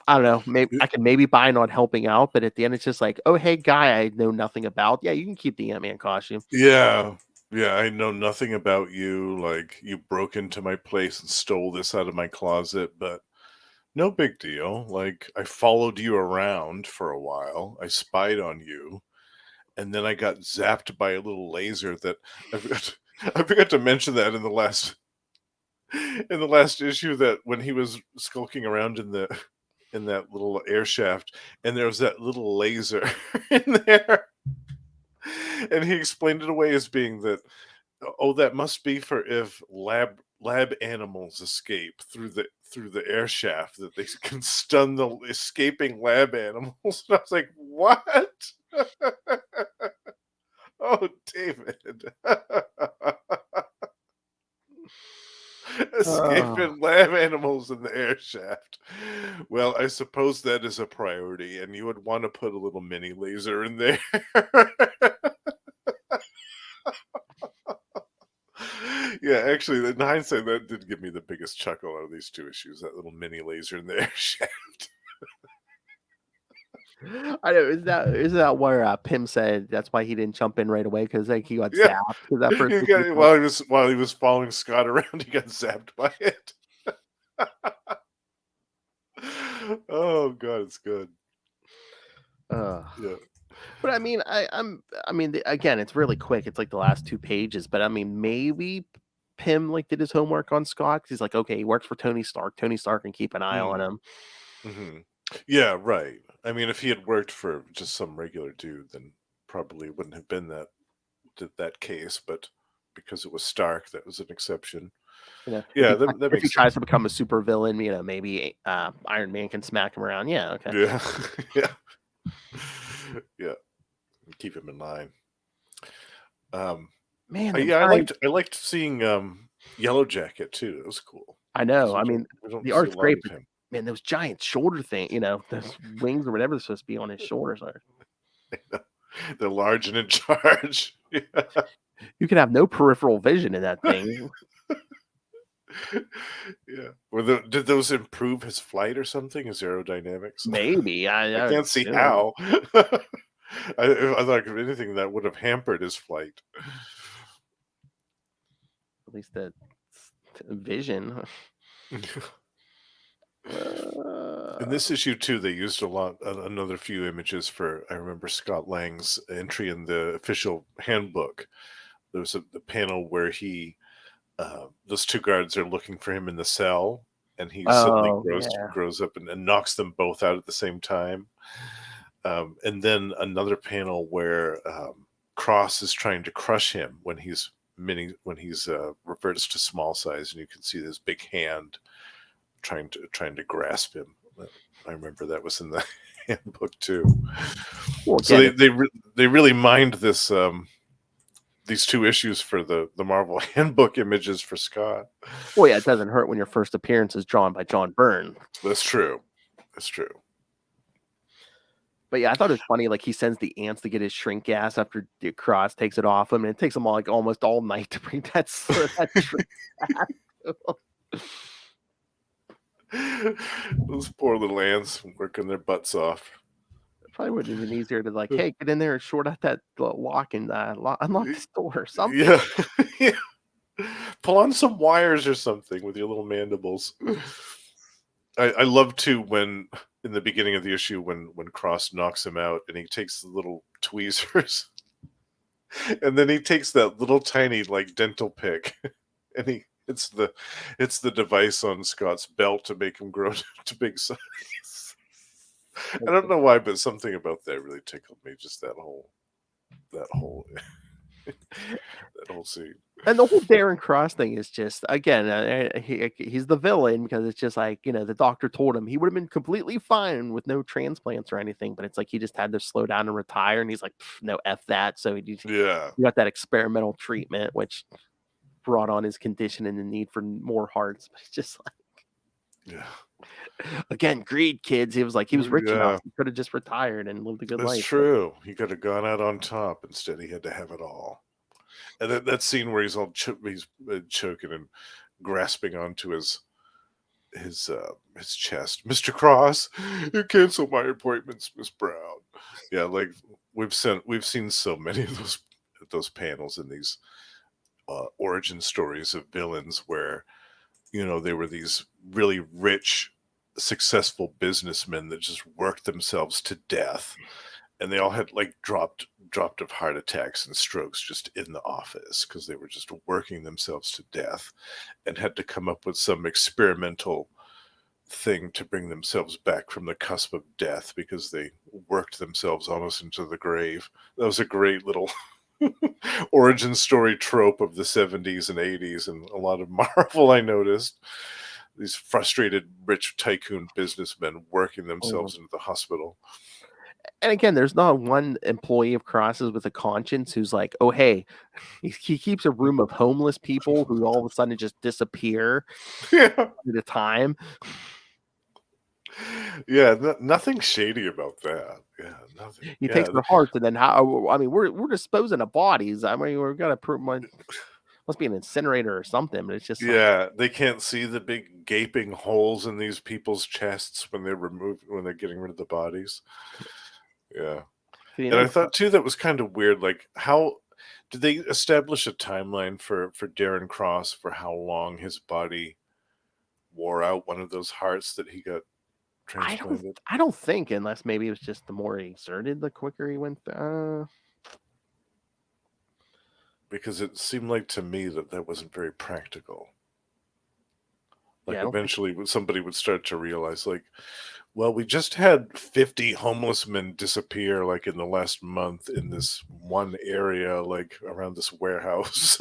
A: I don't know, maybe I can maybe buy not helping out, but at the end it's just like, oh hey guy I know nothing about. Yeah, you can keep the Ant-Man costume.
C: Yeah, I know nothing about you. Like, you broke into my place and stole this out of my closet, but no big deal. Like, I followed you around for a while. I spied on you, and then I got zapped by a little laser that I forgot to mention that in the last issue, that when he was skulking around in that little air shaft, and there was that little laser in there, and he explained it away as being that, oh, that must be for if lab animals escape through the air shaft, that they can stun the escaping lab animals. And I was like, what? Oh, David. Escaping lab animals in the air shaft. Well, I suppose that is a priority, and you would want to put a little mini laser in there. Yeah, actually, in hindsight, that did give me the biggest chuckle out of these two issues, that little mini laser in the air shaft.
A: I know, is that where Pym said that's why he didn't jump in right away because like he got
C: Yeah.
A: zapped because that first
C: While he was following Scott around, he got zapped by it. Oh god, it's good. Yeah.
A: But I mean, again, it's really quick. It's like the last 2 pages. But I mean, maybe Pym like did his homework on Scott. 'Cause he's like, okay, he works for Tony Stark. Tony Stark can keep an eye on him.
C: Mm-hmm. Yeah, right. I mean, if he had worked for just some regular dude, then probably wouldn't have been that case. But because it was Stark, that was an exception.
A: You know,
C: Yeah,
A: that
C: that
A: if
C: makes
A: he tries
C: sense.
A: to become a super villain, you know, maybe Iron Man can smack him around. Yeah, okay.
C: Yeah, yeah, yeah. Keep him in line.
A: Man,
C: Yeah, I liked seeing Yellowjacket too. It was cool.
A: I know. I
C: We
A: mean,
C: don't
A: the
C: see
A: art's
C: a lot
A: great,
C: of
A: but
C: him.
A: man, those giant shoulder thing, you know, those wings or whatever they're supposed to be on his shoulders are.
C: They're large and in charge. Yeah.
A: You can have no peripheral vision in that thing.
C: Yeah. Did those improve his flight or something? His aerodynamics?
A: Maybe
C: I can't see how. I thought if anything that would have hampered his flight.
A: At least the vision.
C: In this issue too, they used another few images for. I remember Scott Lang's entry in the official handbook. There was the panel where those 2 guards are looking for him in the cell, and he suddenly grows up and knocks them both out at the same time. And then another panel where Cross is trying to crush him when he's reverts to small size, and you can see this big hand trying to grasp him. I remember that was in the handbook too. Well, so they really mined this these 2 issues for the Marvel Handbook images for Scott.
A: Well, yeah, it doesn't hurt when your first appearance is drawn by John Byrne.
C: That's true. That's true.
A: But yeah, I thought it was funny. Like he sends the ants to get his shrink gas after Cross takes it off him, and it takes him like almost all night to bring that shrink gas to him.
C: Those poor little ants working their butts off.
A: It probably would have been easier to like, hey, get in there and short out that lock and unlock this door or something.
C: Yeah. Yeah. Pull on some wires or something with your little mandibles. I love too when in the beginning of the issue when Cross knocks him out and he takes the little tweezers and then he takes that little tiny like dental pick and it's the device on Scott's belt to make him grow to big size. I don't know why, but something about that really tickled me. Just that whole that whole scene.
A: And the whole Darren Cross thing is just, again, he's the villain because it's just like, the doctor told him he would have been completely fine with no transplants or anything, but it's like he just had to slow down and retire, and he's like, no, F that. So he got that experimental treatment, which brought on his condition and the need for more hearts. But it's just like, again, greed, kids. He was rich enough. He could have just retired and lived a good life.
C: That's true. He could have gone out on top. Instead, he had to have it all. And that scene where he's all choking and grasping onto his chest. Mr. Cross, you cancel my appointments, Miss Brown. Yeah, like we've seen so many of those panels in these origin stories of villains where they were these really rich, successful businessmen that just worked themselves to death, and they all had like dropped of heart attacks and strokes just in the office because they were just working themselves to death and had to come up with some experimental thing to bring themselves back from the cusp of death because they worked themselves almost into the grave. That was a great little origin story trope of the 70s and 80s and a lot of Marvel. I noticed these frustrated rich tycoon businessmen working themselves into the hospital.
A: And again, there's not one employee of Cross's with a conscience who's like, oh, hey, he keeps a room of homeless people who all of a sudden just disappear at a time.
C: Yeah, nothing shady about that. Yeah, nothing.
A: He takes their hearts, and then we're disposing of bodies. I mean, we're gonna prove must be an incinerator or something. But it's just
C: they can't see the big gaping holes in these people's chests when they're getting rid of the bodies. Yeah, and I thought too that was kind of weird. Like, how did they establish a timeline for Darren Cross for how long his body wore out one of those hearts that he got transplanted?
A: I don't think, unless maybe it was just the more he exerted, the quicker he went.
C: Because it seemed like to me that wasn't very practical. Like eventually somebody would start to realize, like, well, we just had 50 homeless men disappear like in the last month in this one area, like around this warehouse.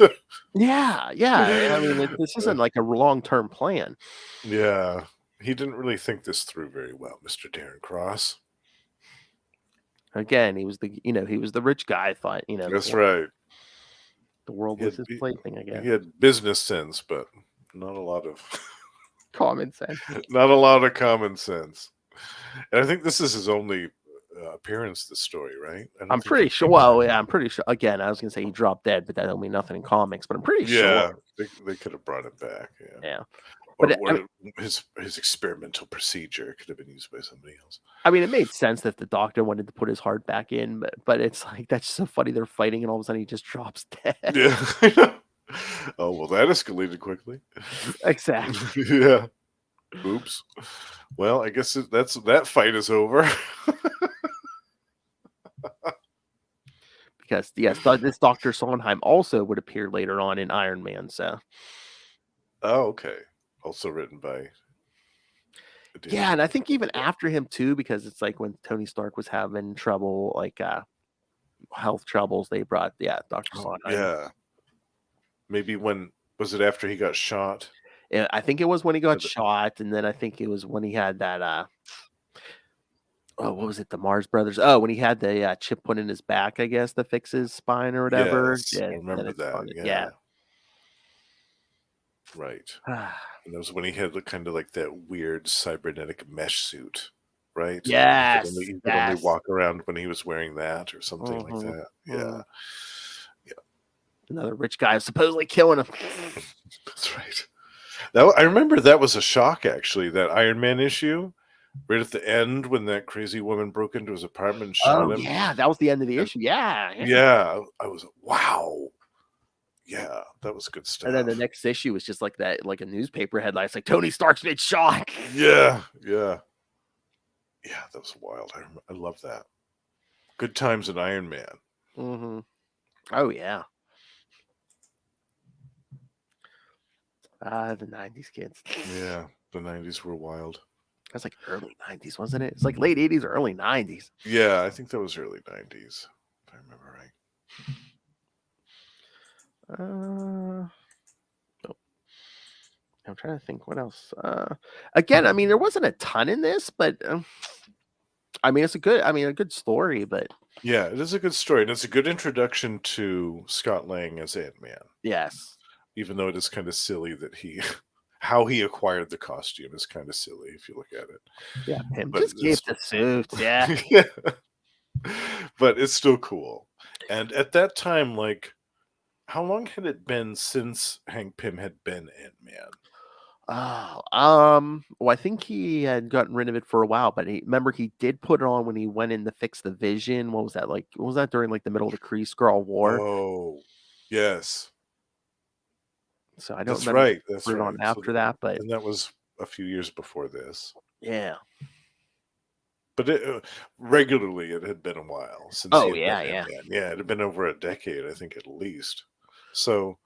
A: Yeah. I mean, this isn't like a long-term plan.
C: Yeah. He didn't really think this through very well, Mr. Darren Cross.
A: Again, he was the rich guy. Thought,
C: That's right.
A: The world was his plaything, I guess.
C: He had business sense, but not a lot of
A: common sense.
C: Not a lot of common sense. And I think this is his only appearance this story, right?
A: I'm pretty sure. Well, yeah, I'm pretty sure. Again, I was gonna say he dropped dead, but that don't mean nothing in comics. But I'm pretty sure.
C: Yeah, they could have brought him back.
A: Yeah.
C: Or his experimental procedure could have been used by somebody else.
A: I mean, it made sense that the doctor wanted to put his heart back in, but it's like that's so funny. They're fighting, and all of a sudden he just drops dead.
C: Yeah. Oh well, that escalated quickly.
A: Exactly.
C: Yeah. Oops. Well, I guess that fight is over.
A: Because yes, this Dr. Sondheim also would appear later on in Iron Man. So.
C: Oh, okay. Also written by.
A: Yeah, and I think even after him too, because it's like when Tony Stark was having trouble, like health troubles, they brought Dr. Sondheim.
C: Yeah. Maybe was it after he got shot?
A: I think it was when he got shot, and then I think it was when he had that Oh, what was it? The Mars Brothers. Oh, when he had the chip put in his back, I guess, to fix his spine or whatever.
C: Yes,
A: Yeah,
C: I
A: then
C: remember
A: it's
C: that.
A: funny.
C: Yeah, right.
A: Yeah.
C: And that was when he had kind of like that weird cybernetic mesh suit, right?
A: Yes.
C: He could only
A: Yes.
C: walk around when he was wearing that or something like
A: Mhm,
C: that. Yeah,
A: mhm.
C: yeah,
A: Another rich guy supposedly killing him.
C: that's right. I remember that was a shock, actually, that Iron Man issue, right at the end when that crazy woman broke into his apartment and shot
A: Oh
C: him.
A: yeah, that was the end of the
C: And
A: issue. Yeah, yeah.
C: yeah, I was, wow. Yeah, that was good
A: And then the
C: stuff.
A: next issue was just like that, like a newspaper headline. It's like Tony Stark's been shot.
C: Yeah, yeah. Yeah, that was wild. I love that. Good times in Iron Man.
A: Mm-hmm. Oh yeah. The '90s kids.
C: Yeah, the 90s were wild.
A: That's like early '90s, wasn't it? It's like late '80s or early '90s.
C: Yeah, I think that was early 90s, if I remember right.
A: Oh, I'm trying to think what else. Again, I mean, there wasn't a ton in this, but I mean, it's a good story. But
C: Yeah, it is a good story, and it's a good introduction to Scott Lang as Ant-Man,
A: yes,
C: even though it is kind of silly that how he acquired the costume is kind of silly if you look at it.
A: yeah, Pim
C: But
A: just gave the suit. Yeah,
C: yeah. But it's still cool. And at that time, like, how long had it been since Hank Pym had been Ant-Man?
A: oh, well, I think he had gotten rid of it for a while, but remember he did put it on when he went in to fix the Vision. What was that like? What was that during like the middle of the Kree Skrull War?
C: Oh, yes.
A: So I don't
C: That's
A: remember
C: right. That's
A: put it
C: right.
A: on after that, but
C: And that was a few years before this.
A: yeah.
C: But regularly, it had been a while since he
A: Oh
C: had been
A: yeah, yeah.
C: Ant-Man. Yeah, it had been over a decade, I think, at least. So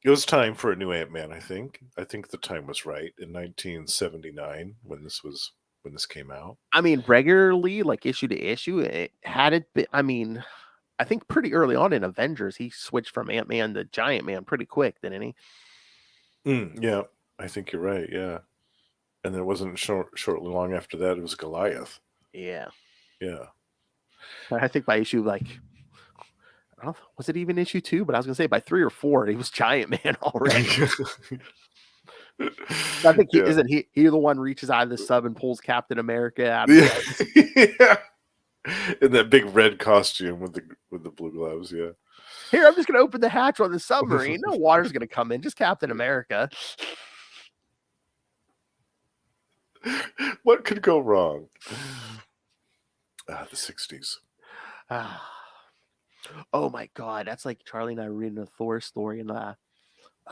C: it was time for a new Ant-Man, I think. I think the time was right in 1979 when this came out.
A: I mean, regularly, like issue to issue, it had it been. I mean, I think pretty early on in Avengers, he switched from Ant-Man to Giant Man pretty quick, didn't he?
C: Yeah, I think you're right. Yeah, and then it wasn't shortly long after that. It was Goliath.
A: Yeah.
C: Yeah.
A: I think by issue like, I don't know, was it even issue 2? But I was gonna say by 3 or 4, he was Giant Man already. I think
C: Yeah.
A: isn't he the one reaches out of the sub and pulls Captain America out of
C: Yeah.
A: the
C: Yeah. In that big red costume with the blue gloves. Yeah.
A: Here, I'm just gonna open the hatch on the submarine. No water's gonna come in, just Captain America.
C: What could go wrong? The 60s.
A: Oh my god, that's like Charlie and I reading a Thor story and oh,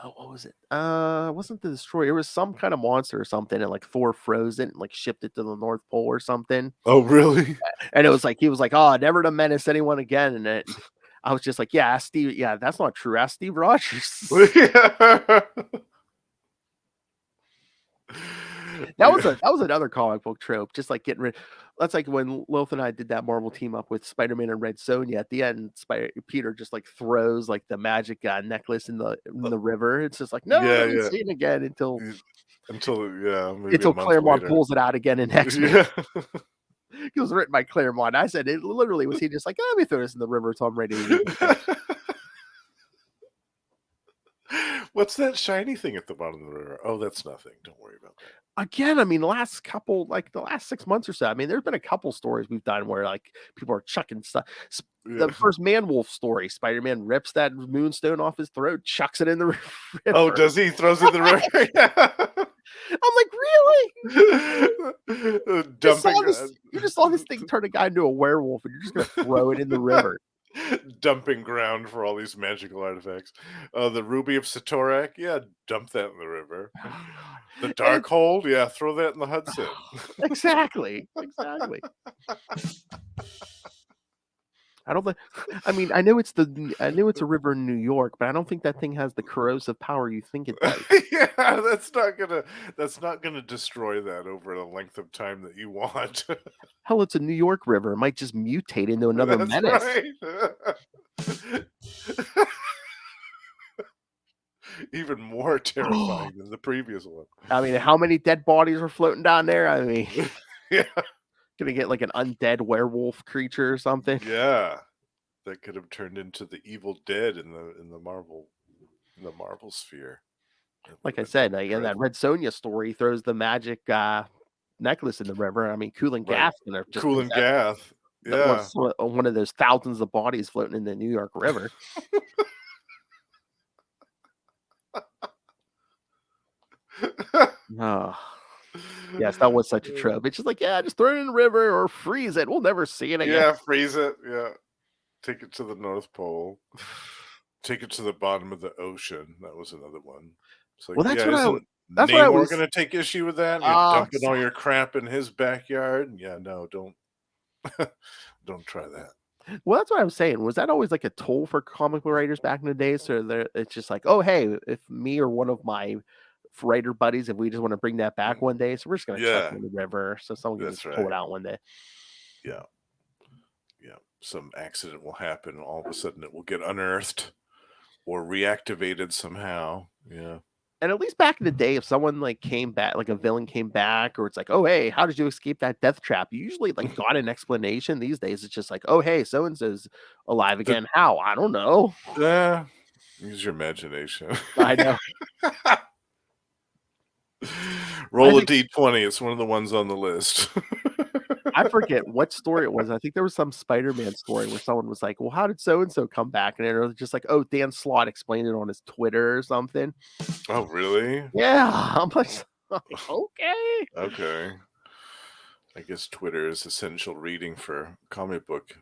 A: what was it? Wasn't the destroyer? It was some kind of monster or something, and like Thor froze it and like shipped it to the North Pole or something.
C: Oh, really?
A: And it was like he was like, "Oh, never to menace anyone again." And I was just like, "Yeah, ask Steve. Yeah, that's not true. Ask Steve Rogers." That was another comic book trope, just like getting rid. That's like when Lilith and I did that Marvel team up with Spider-Man and Red Sonja. At the end, Peter just like throws like the magic necklace in the river. It's just like no,
C: Yeah,
A: never
C: yeah.
A: see it again until
C: Maybe a month
A: Claremont
C: later.
A: pulls it out again in X-Men.
C: Yeah.
A: It was written by Claremont. I said it literally was he just like, let me throw this in the river so I'm ready to use it.
C: What's that shiny thing at the bottom of the river? Oh, that's nothing. Don't worry about that.
A: Again, I mean, the last 6 months or so, I mean, there's been a couple stories we've done where like people are chucking stuff. The first Man-Wolf story, Spider-Man rips that moonstone off his throat, chucks it in the river.
C: Oh, does he? Throws it in the river?
A: I'm like, really? You just saw this thing turn a guy into a werewolf, and you're just gonna throw it in the river.
C: Dumping ground for all these magical artifacts. The Ruby of Satorak, yeah, dump that in the river. The Darkhold, yeah, throw that in the Hudson.
A: Exactly. I don't think. I mean, I know it's a river in New York, but I don't think that thing has the corrosive power you think it does.
C: Yeah, that's not gonna destroy that over the length of time that you want.
A: Hell, it's a New York river. It might just mutate into another
C: That's
A: menace.
C: right. Even more terrifying than the previous one.
A: I mean, how many dead bodies are floating down there? I mean,
C: Yeah.
A: Gonna get like an undead werewolf creature or something.
C: Yeah, that could have turned into the Evil Dead in the Marvel sphere.
A: Like I
C: That'd be
A: said, in that
C: dreadful.
A: Red Sonja story, throws the magic necklace in the river. I mean, Cooling
C: Right.
A: Gaff's gonna just
C: Cool and
A: possess
C: Gath. Yeah.
A: one of those thousands of bodies floating in the New York River. Oh, yes, that was such a trope. It's just like, yeah, just throw it in the river or freeze it. We'll never see it again.
C: Yeah, freeze it. Yeah. Take it to the North Pole. Take it to the bottom of the ocean. That was another one. It's like,
A: Well,
C: yeah, isn't
A: that's what I
C: Namor
A: was.
C: going to take issue with that? You're
A: Oh,
C: dumping all your crap in his backyard? Yeah, no, don't try that.
A: well, that's what I was saying. Was that always like a tool for comic book writers back in the day? So it's just like, oh, hey, if me or one of my writer buddies, if we just want to bring that back one day, so we're just gonna chuck
C: Yeah,
A: it in the river, so someone can
C: that's
A: just pull
C: right.
A: it out one day.
C: Yeah. Yeah. Some accident will happen. And all of a sudden it will get unearthed or reactivated somehow. Yeah.
A: And at least back in the day, if someone like came back, like a villain came back, or it's like, oh, hey, how did you escape that death trap? You usually like got an explanation. These days, it's just like, oh, hey, so and so's alive again. How? I don't know.
C: Yeah. Use your imagination.
A: I know.
C: Roll a d20. It's one of the ones on the list.
A: I forget what story it was. I think there was some Spider-Man story where someone was like, well, how did so-and-so come back? And it was just like, oh, Dan Slott explained it on his Twitter or something.
C: Oh, really?
A: Yeah. I'm like, okay.
C: Okay. I guess Twitter is essential reading for comic book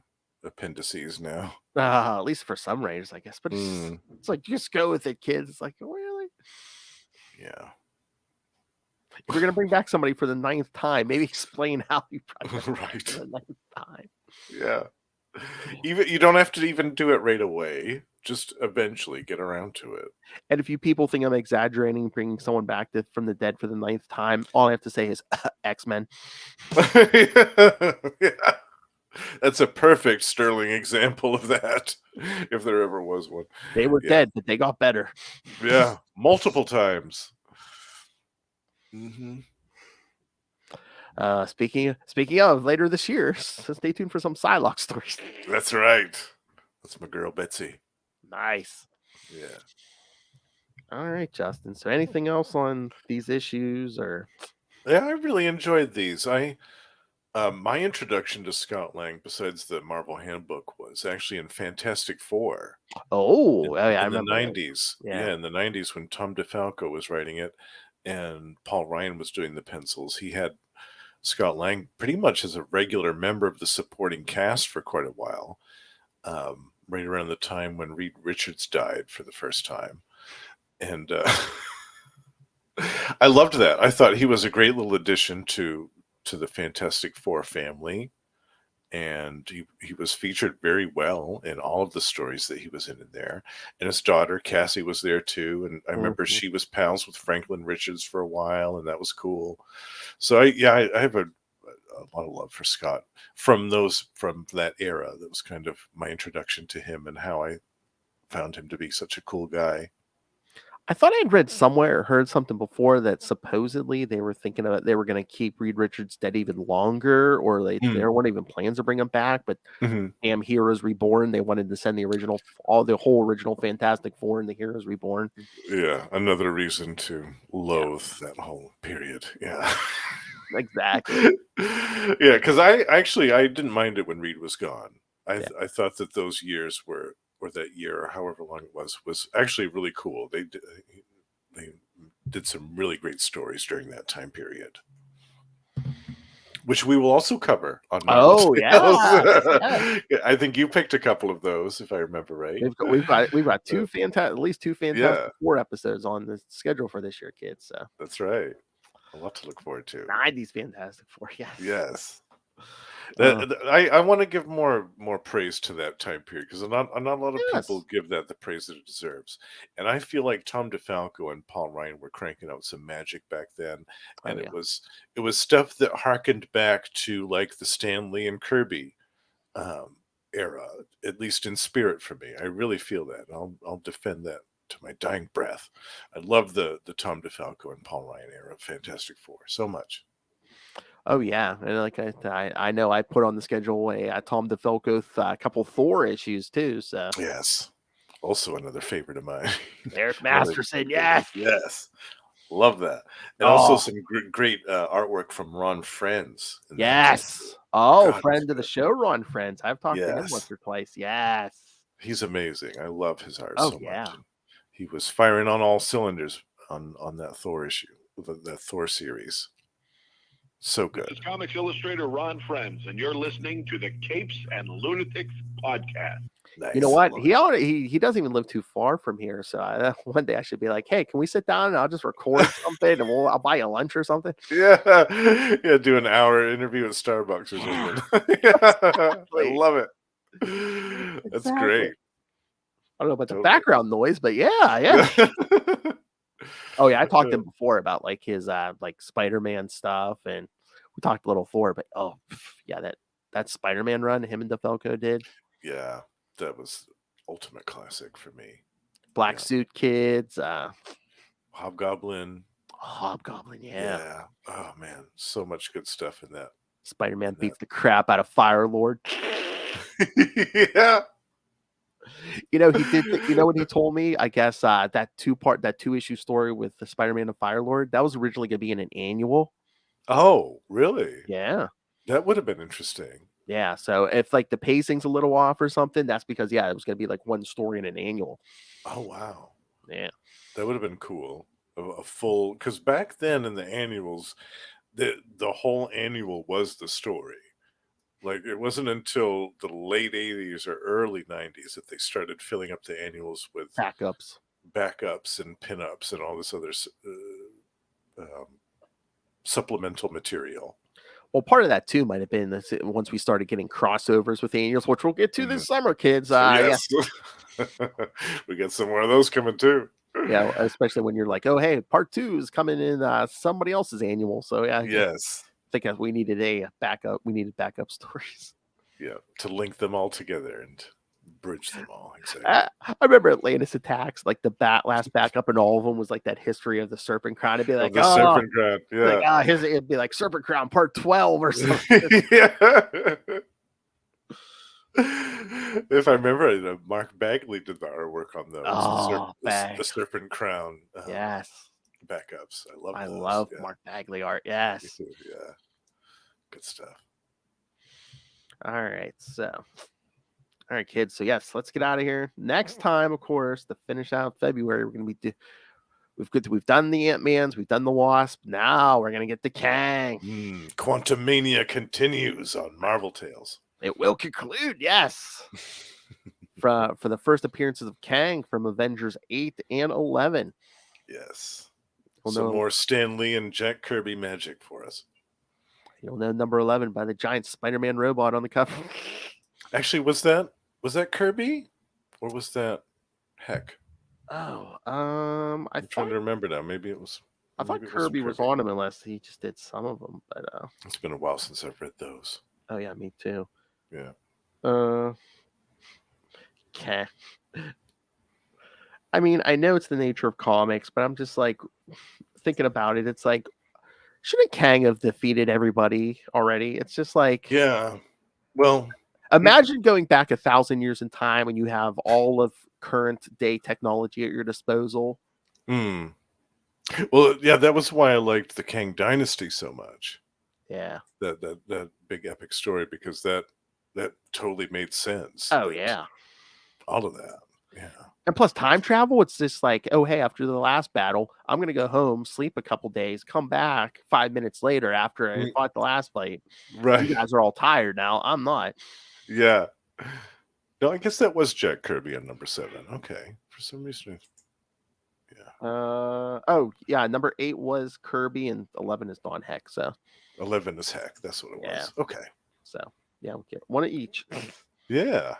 C: appendices now.
A: At least for some writers, I guess. But it's like, just go with it, kids. It's like, really?
C: Yeah.
A: If you're gonna bring back somebody for the 9th time, maybe explain how you brought them back
C: Right.
A: for the 9th time.
C: Yeah. Even you don't have to even do it right away. Just eventually get around to it.
A: And if you people think I'm exaggerating, bringing someone back from the dead for the 9th time, all I have to say is X-Men.
C: Yeah. That's a perfect sterling example of that, if there ever was one.
A: They were dead, but they got better.
C: Yeah, multiple times. Mm-hmm.
A: Speaking of later this year, so stay tuned for some Psylocke stories.
C: That's right. That's my girl Betsy.
A: Nice.
C: Yeah.
A: All right, Justin. So anything else on these issues or?
C: Yeah, I really enjoyed these. My introduction to Scott Lang, besides the Marvel Handbook, was actually in Fantastic Four.
A: Oh, yeah, I
C: In the
A: remember.
C: 90s. Yeah, in the 90s when Tom DeFalco was writing it and Paul Ryan was doing the pencils. He had Scott Lang pretty much as a regular member of the supporting cast for quite a while, right around the time when Reed Richards died for the first time. And I loved that. I thought he was a great little addition to the Fantastic Four family. And he was featured very well in all of the stories that he was in there. And his daughter, Cassie, was there too. And I remember she was pals with Franklin Richards for a while, and that was cool. So I have a lot of love for Scott from that era. That was kind of my introduction to him and how I found him to be such a cool guy.
A: I thought I'd read somewhere or heard something before that supposedly they were thinking about they were going to keep Reed Richards dead even longer, or there weren't even plans to bring him back. But damn, Heroes Reborn, they wanted to send the whole original Fantastic Four in the Heroes Reborn.
C: Yeah, another reason to loathe that whole period. Yeah,
A: exactly.
C: Yeah, because I didn't mind it when Reed was gone. I thought that those years were. Or that year, or however long it was actually really cool. They did some really great stories during that time period, which we will also cover on Marvel Tales. I think you picked a couple of those, if I remember right.
A: We've got at least two Fantastic Four episodes on the schedule for this year, kids. So
C: that's right. A lot to look forward to.
A: 90s Fantastic Four,
C: yes. I want to give more praise to that time period because not a lot of people give that the praise that it deserves, and I feel like Tom DeFalco and Paul Ryan were cranking out some magic back then, and it was stuff that harkened back to like the Stan Lee and Kirby era, at least in spirit for me. I really feel that. I'll defend that to my dying breath. I love the Tom DeFalco and Paul Ryan era of Fantastic Four so much.
A: Oh yeah, and like I know I put on the schedule a Tom DeFalco a couple Thor issues too. So
C: Yes. Also another favorite of mine.
A: Eric
C: Another
A: Masterson,
C: favorite.
A: yes.
C: Yes. Love that. And also
A: Oh
C: some great artwork from Ron Friends. in that too.
A: yes. Oh,
C: God,
A: friend
C: he's
A: of the
C: good.
A: show, Ron Friends. I've talked to him
C: Yes.
A: once or twice. Yes.
C: He's amazing. I love his art
A: Oh
C: so
A: yeah.
C: much. And he was firing on all cylinders on that Thor issue, the Thor series. So
E: This
C: good.
E: is Comics Illustrator Ron Friends, and you're listening to the Capes and Lunatics podcast.
C: Nice.
A: You know what?
C: Love it.
A: He doesn't even live too far from here. So one day I should be like, hey, can we sit down and I'll just record something and I'll buy you lunch or something.
C: Yeah. Yeah, do an hour interview at Starbucks or
A: Yeah,
C: something. Yeah. I
A: exactly.
C: love it. That's
D: Exactly.
C: great.
A: I don't know about the
C: Totally.
A: background noise, but yeah. Oh yeah, I talked to him before about like his like Spider-Man stuff, and we talked a little Thor, but yeah, that Spider-Man run him and DeFalco did.
C: Yeah, that was ultimate classic for me.
A: Black
C: Yeah.
A: Suit Kids,
C: Hobgoblin.
A: Hobgoblin, yeah.
C: Yeah. Oh man, so much good stuff in that.
A: Spider-Man
C: that.
A: beats the crap out of Fire Lord.
C: Yeah.
A: You know, he did. You know what he told me? I guess that two issue story with the Spider-Man and Fire Lord that was originally going to be in an annual.
C: Oh, really?
A: Yeah,
C: That would have been interesting.
A: yeah. So if like the pacing's a little off or something, that's because it was going to be like one story in an annual.
C: Oh wow.
A: Yeah,
C: That would have been cool. A full, because back then in the annuals, the whole annual was the story. Like it wasn't until the late 80s or early 90s that they started filling up the annuals with
A: backups.
C: and pinups and all this other supplemental material.
A: Well, part of that too might have been this, once we started getting crossovers with annuals, which we'll get to this summer, kids.
C: Yes. We got some more of those coming too.
A: Yeah, especially when you're like, oh, hey, part 2 is coming in somebody else's annual. So yeah,
C: Yes.
A: I think we needed a backup. We needed backup stories.
C: Yeah, to link them all together and bridge them all. Exactly.
A: I remember Atlantis Attacks, like the last backup, and all of them was like that history of the Serpent Crown. It'd be like,
C: the Serpent Crown. Yeah.
A: Like, it'd be like Serpent Crown Part 12 or something.
C: Yeah. If I remember, Mark Bagley did the artwork on those.
A: Oh,
C: the Serpent Crown.
A: Yes.
C: Backups. I
A: I
C: those.
A: love
C: Yeah.
A: Mark Bagley art. Yes.
C: Yeah. Good stuff.
A: All right. So, all right, kids. So yes, let's get out of here. Next time, of course, to finish out February, we're going to be we've done the Ant-Mans, we've done the Wasp. Now we're going to get the Kang.
C: Quantumania continues on Marvel Tales.
A: It will conclude, yes. for the first appearances of Kang from Avengers 8 and 11.
C: Yes.
A: We'll
C: Some
A: know
C: more Stan Lee and Jack Kirby magic for us.
A: You'll know number 11 by the giant Spider-Man robot on the cover.
C: Actually, was that Kirby? Or was that Heck?
A: Oh,
C: I'm trying to remember now. Maybe it was.
A: I thought Kirby was on him unless he just did some of them. But
C: it's been a while since I've read those.
A: Oh yeah, me too.
C: Yeah.
A: Okay. I mean, I know it's the nature of comics, but I'm just like thinking about it. It's like, shouldn't Kang have defeated everybody already? It's just like,
C: yeah. Well,
A: imagine going back 1,000 years in time and you have all of current day technology at your disposal.
C: Well, yeah, that was why I liked the Kang Dynasty so much.
A: Yeah.
C: That big epic story, because that totally made sense.
A: Oh yeah.
C: All of that. Yeah.
A: And plus time travel, it's just like, oh, hey, after the last battle, I'm going to go home, sleep a couple days, come back 5 minutes later after I fought the last fight.
C: Right.
A: You guys are all tired now. I'm not.
C: Yeah. No, I guess that was Jack Kirby on number 7. Okay. For some reason. Yeah.
A: Oh, yeah. Number 8 was Kirby and 11 is Don Heck. So
C: 11 is Heck. That's what it was. Okay.
A: So, yeah, we'll get one of each.
C: Yeah.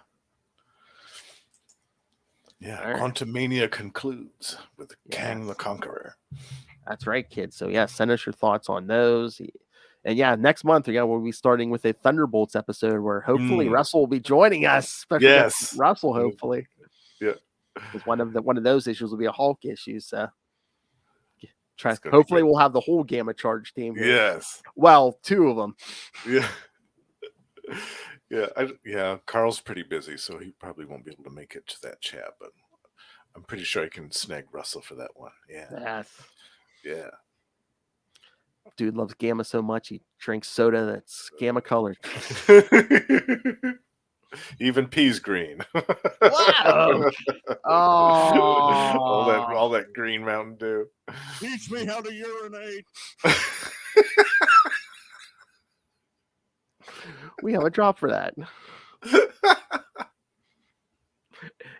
C: Yeah,
A: right.
C: Quantumania concludes with Kang the Conqueror.
A: That's right, kids. So yeah, send us your thoughts on those. And yeah, next month we'll be starting with a Thunderbolts episode where hopefully Russell will be joining us.
C: Yes,
A: Russell, hopefully.
C: Yeah,
A: because one of those issues will be a Hulk issue. So
C: It's gonna be
A: Hopefully,
C: good.
A: we'll have the whole Gamma Charge team here.
C: Yes.
A: Well, 2 of them.
C: Yeah. Yeah. Carl's pretty busy, so he probably won't be able to make it to that chat, but I'm pretty sure I can snag Russell for that one. Yeah.
A: Yes.
C: Yeah.
A: Dude loves Gamma so much, he drinks soda that's Gamma colored.
C: Even peas green.
A: Wow.
C: all that green Mountain Dew.
F: Teach me how to urinate.
A: We have a drop for that.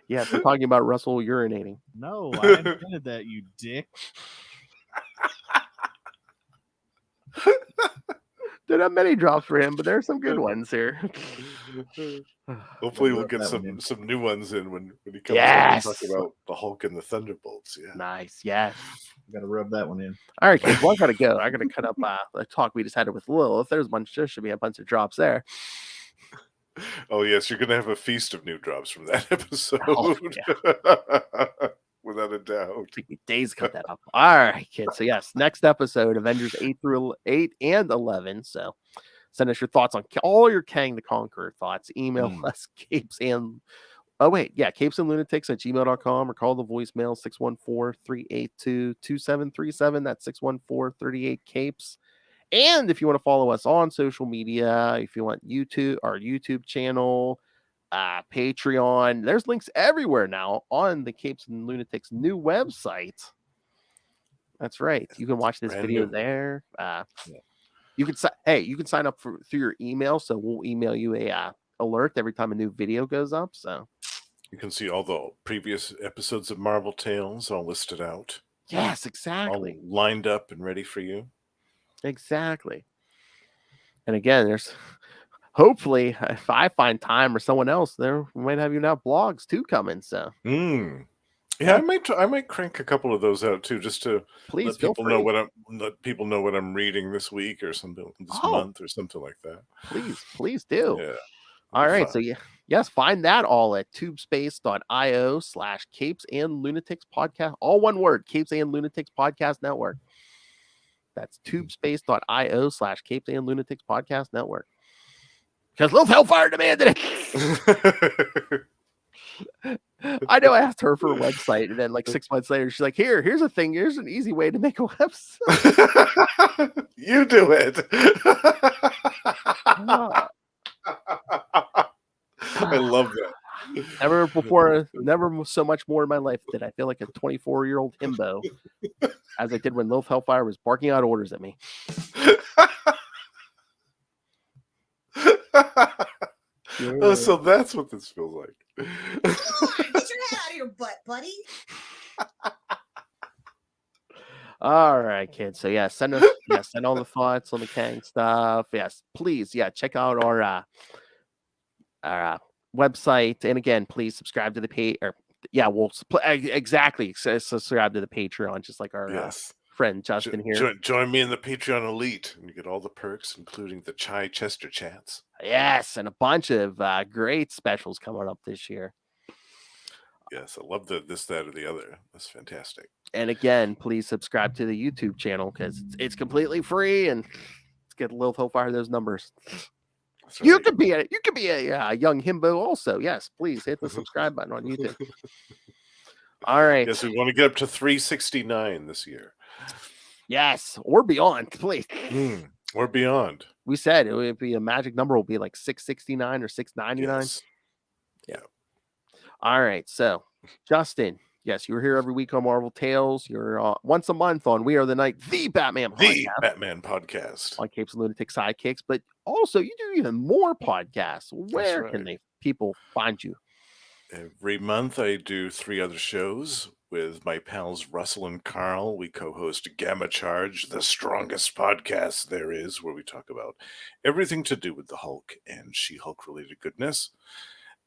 A: Yes, we're talking about Russell urinating.
F: No, I invented that, you dick.
A: There are not many drops for him, but there are some good ones here.
C: Hopefully, we'll
F: Rub
C: get
F: that one in.
C: some new ones in when he comes
A: Yes.
C: on to talk about the Hulk and the Thunderbolts. Yeah.
A: Nice, yes.
F: Got to rub that one in.
A: All right, kids. Well, I gotta go. I gotta cut up the talk we just had with Lil. If there's there should be a bunch of drops there.
C: Oh yes, you're gonna have a feast of new drops from that episode.
A: Oh,
C: Without a doubt.
A: Take me days to cut that up. All right, kids. So yes, next episode, Avengers 8 and 11. So send us your thoughts on all your Kang the Conqueror thoughts. Email us capesandlunatics@gmail.com or call the voicemail 614-382-2737. That's 614-38-CAPES. And if you want to follow us on social media, if you want our YouTube channel, Patreon, there's links everywhere now on the Capes and Lunatics new website. That's right. You can watch this
C: Brand
A: video
C: new.
A: there. You can sign up through your email, so we'll email you a alert every time a new video goes up. So
C: You can see all the previous episodes of Marvel Tales all listed out,
A: yes,
C: all
A: exactly.
C: lined up and ready for you.
A: Exactly. And again, there's hopefully if I find time or someone else there, we might have blogs too coming. So
C: Yeah, I might crank a couple of those out too, just to
A: please
C: let
A: feel
C: people
A: free.
C: let people know what I'm reading this week or something this
A: Oh.
C: month or something like that.
A: Please do.
C: Yeah.
A: All right.
C: fun.
A: So yes, find that all at tubespace.io/Capes and Lunatics podcast. All one word, Capes and Lunatics Podcast Network. That's tubespace.io/Capes and Lunatics Podcast Network. Because Little Hellfire demanded it. I know I asked her for a website, and then like 6 months later, she's like, here's a thing. Here's an easy way to make a website.
C: You do it. I love that.
A: Never so much more in my life did I feel like a 24-year-old himbo as I did when Lil Hellfire was barking out orders at me.
C: Oh, so that's what this feels like.
G: Get your head out of your butt, buddy.
A: All right, kids. So send all the thoughts on the Kang stuff. Yes, please. Yeah, check out our website, and again, please subscribe to the page. Exactly. Subscribe to the Patreon, just like our friend Justin here.
C: Join me in the Patreon Elite, and you get all the perks, including the Chai Chester chats.
A: Yes, and a bunch of great specials coming up this year.
C: Yes, I love the this, that, or the other. That's fantastic.
A: And again, please subscribe to the YouTube channel because it's completely free, and let's get Lil Hellfire those numbers.
C: That's
A: You
C: right.
A: could be a young himbo also. Yes, please hit the subscribe button on YouTube. All right.
C: Yes, we want to get up to 369 this year.
A: Yes, or beyond, please.
C: Or beyond.
A: We said it would be a magic number. Will be like 669 or 699.
C: Yes. Yeah.
A: All right. So, Justin, yes, you're here every week on Marvel Tales. You're once a month on We Are the Night, the Batman podcast. On Capes and Lunatic Sidekicks, but also you do even more podcasts. Where can people find you?
C: Every month I do 3 other shows with my pals Russell and Carl. We co-host Gamma Charge, the strongest podcast there is, where we talk about everything to do with the Hulk and She-Hulk related goodness.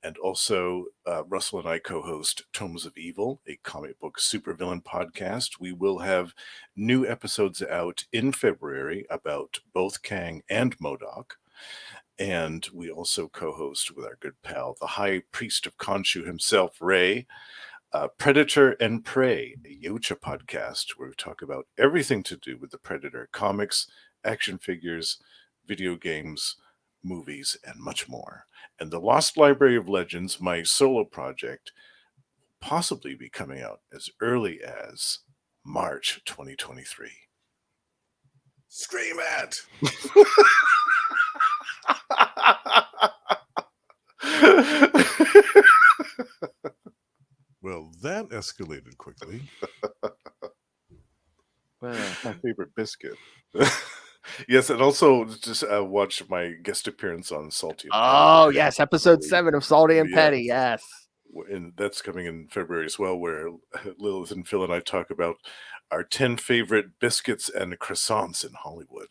C: And also, Russell and I co-host Tomes of Evil, a comic book supervillain podcast. We will have new episodes out in February about both Kang and MODOK. And we also co-host with our good pal, the High Priest of Khonshu himself, Ray, Predator and Prey, a Yocha podcast where we talk about everything to do with the Predator comics, action figures, video games, movies, and much more. And the Lost Library of Legends, my solo project, possibly be coming out as early as March 2023. Scream at!
H: Well, that escalated quickly.
A: Well,
C: My favorite biscuit. Yes, and also just watch my guest appearance on Salty. and
A: oh
C: Petty.
A: yes, episode 7 of Salty and Petty. Yes.
C: And that's coming in February as well, where Lilith and Phil and I talk about our 10 favorite biscuits and croissants in Hollywood.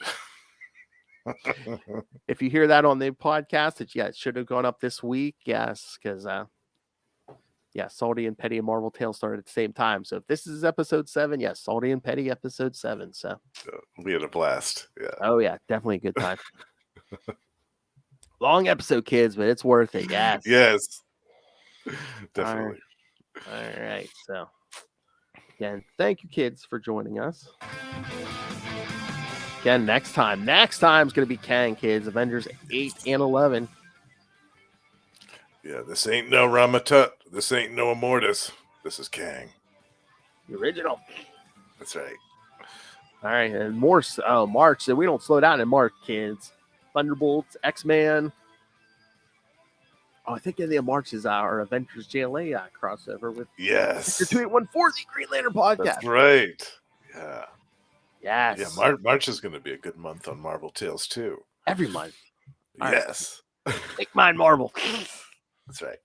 A: If you hear that on the podcast, it should have gone up this week. Yes, because Salty and Petty and Marvel Tales started at the same time. So if this is episode 7, yes, Salty and Petty episode 7. So
C: We had a blast. Yeah.
A: oh yeah, definitely a good time. Long episode, kids, but it's worth it. Yes.
C: Yes. Definitely.
A: All right. So again, thank you, kids, for joining us. Again, next time is going to be Kang, kids. Avengers 8 and 11.
C: Yeah, this ain't no Ramatut. This ain't no Immortus. This is Kang.
A: The original.
C: That's right.
A: All right, and more. Oh, March. So we don't slow down in March, kids. Thunderbolts, X-Men. Oh, I think in the March is our Avengers JLA crossover with
C: Yes.
A: 2814, the Green Lantern podcast.
C: That's right. Yeah.
A: Yes.
C: Yeah, March is going to be a good month on Marvel Tales, too.
A: Every month. All right.
C: Yes.
A: Make mine Marvel.
C: That's right.